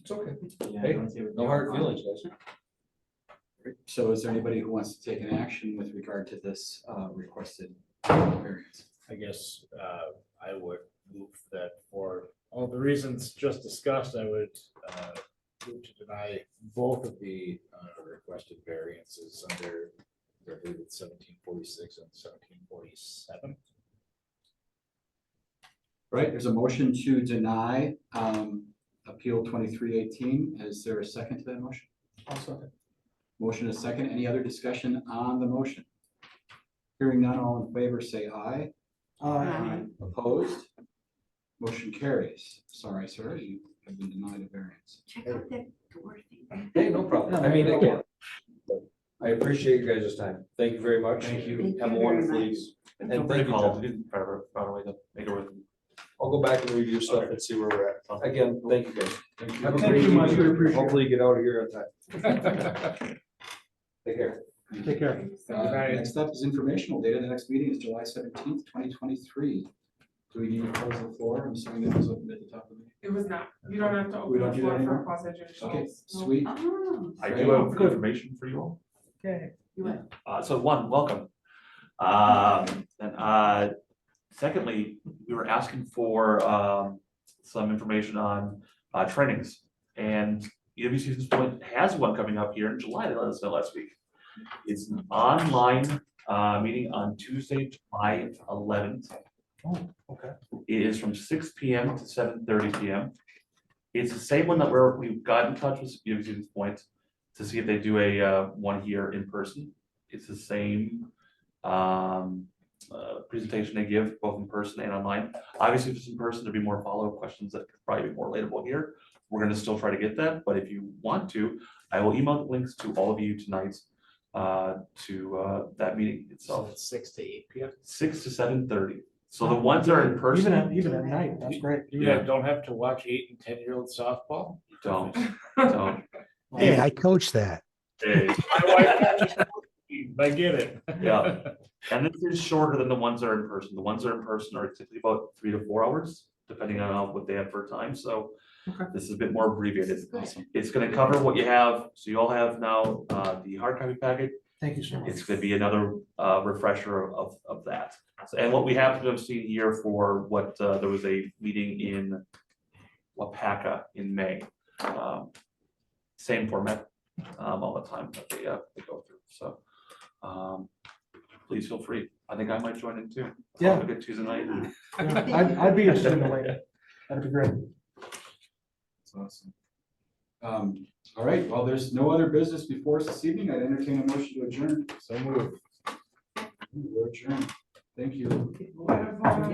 it's okay. Yeah, Hey, I don't see what- no hard feelings, guys. So is there anybody who wants to take an action with regard to this requested variance? I guess I would move that for all the reasons just discussed, I would move to deny both of the requested variances under, I believe it's 1746 and 1747. Right, there's a motion to deny Appeal 2318. Is there a second to that motion? I'll second. Motion is second. Any other discussion on the motion? Hearing none, all in favor, say aye. Opposed? Motion carries. Sorry, sir, you have been denied a variance. Check out that door thing. Hey, no problem. Again, I appreciate you guys' time. Thank you very much. Thank you. Thank Have a you very wonderful much. evening. And And feel free to thank you, call, Tom. we didn't found a way to make it work. I'll go back and review stuff and see where we're at. Again, thank you guys. Have a Thank great you, Mike. evening. We appreciate it. Hopefully you get out of here on time. Take care. Take care. Next up is informational data. The next meeting is July 17th, 2023. Do we need to close the floor? I'm assuming that was open at the top of the meeting. It was not, you don't have to We open don't the do floor that for anymore? quasi judicial. Okay, sweet. Oh. I do have information for you all. Okay. So one, welcome. Secondly, we were asking for some information on trainings. And UW Stevens Point has one coming up here in July, they let us know last week. It's an online meeting on Tuesday, July 11th. Oh, okay. It is from 6 PM to 7:30 PM. It's the same one that we've got in touch with UW Stevens Point to see if they do a one here in person. It's the same presentation they give both in person and online. Obviously, if it's in person, there'd be more follow-up questions that could probably be more relatable here. We're gonna still try to get that, but if you want to, I will email the links to all of you tonight to that meeting So itself, it's 6 to 8 PM. 6 to 7:30. So the ones that are in person, Even at night, that's great. You Yeah. don't have to watch 8 and 10-year-old softball? don't. Hey, I coach that. Hey, My wife watches hockey. I get it. Yeah. And this is shorter than the ones that are in person. The ones that are in person are typically about 3 to 4 hours, depending on what they have for time, so. This is a bit more abbreviated. It's gonna cover what you have, so you all have now, the hard copy packet. Thank you so much. It's gonna be another, refresher of that. So, and what we happen to have seen here for what, there was a meeting in Wapaka in May. Same format, all the time that they go through, so. Please feel free. I think I might join in too. Yeah. Have a good Tuesday night. Yeah, I'd be interested in the way. That'd be great. That's awesome. All right, well, there's no other business before us this evening. I'd entertain a motion to adjourn. So move. We're adjourned. Thank you. Wonderful.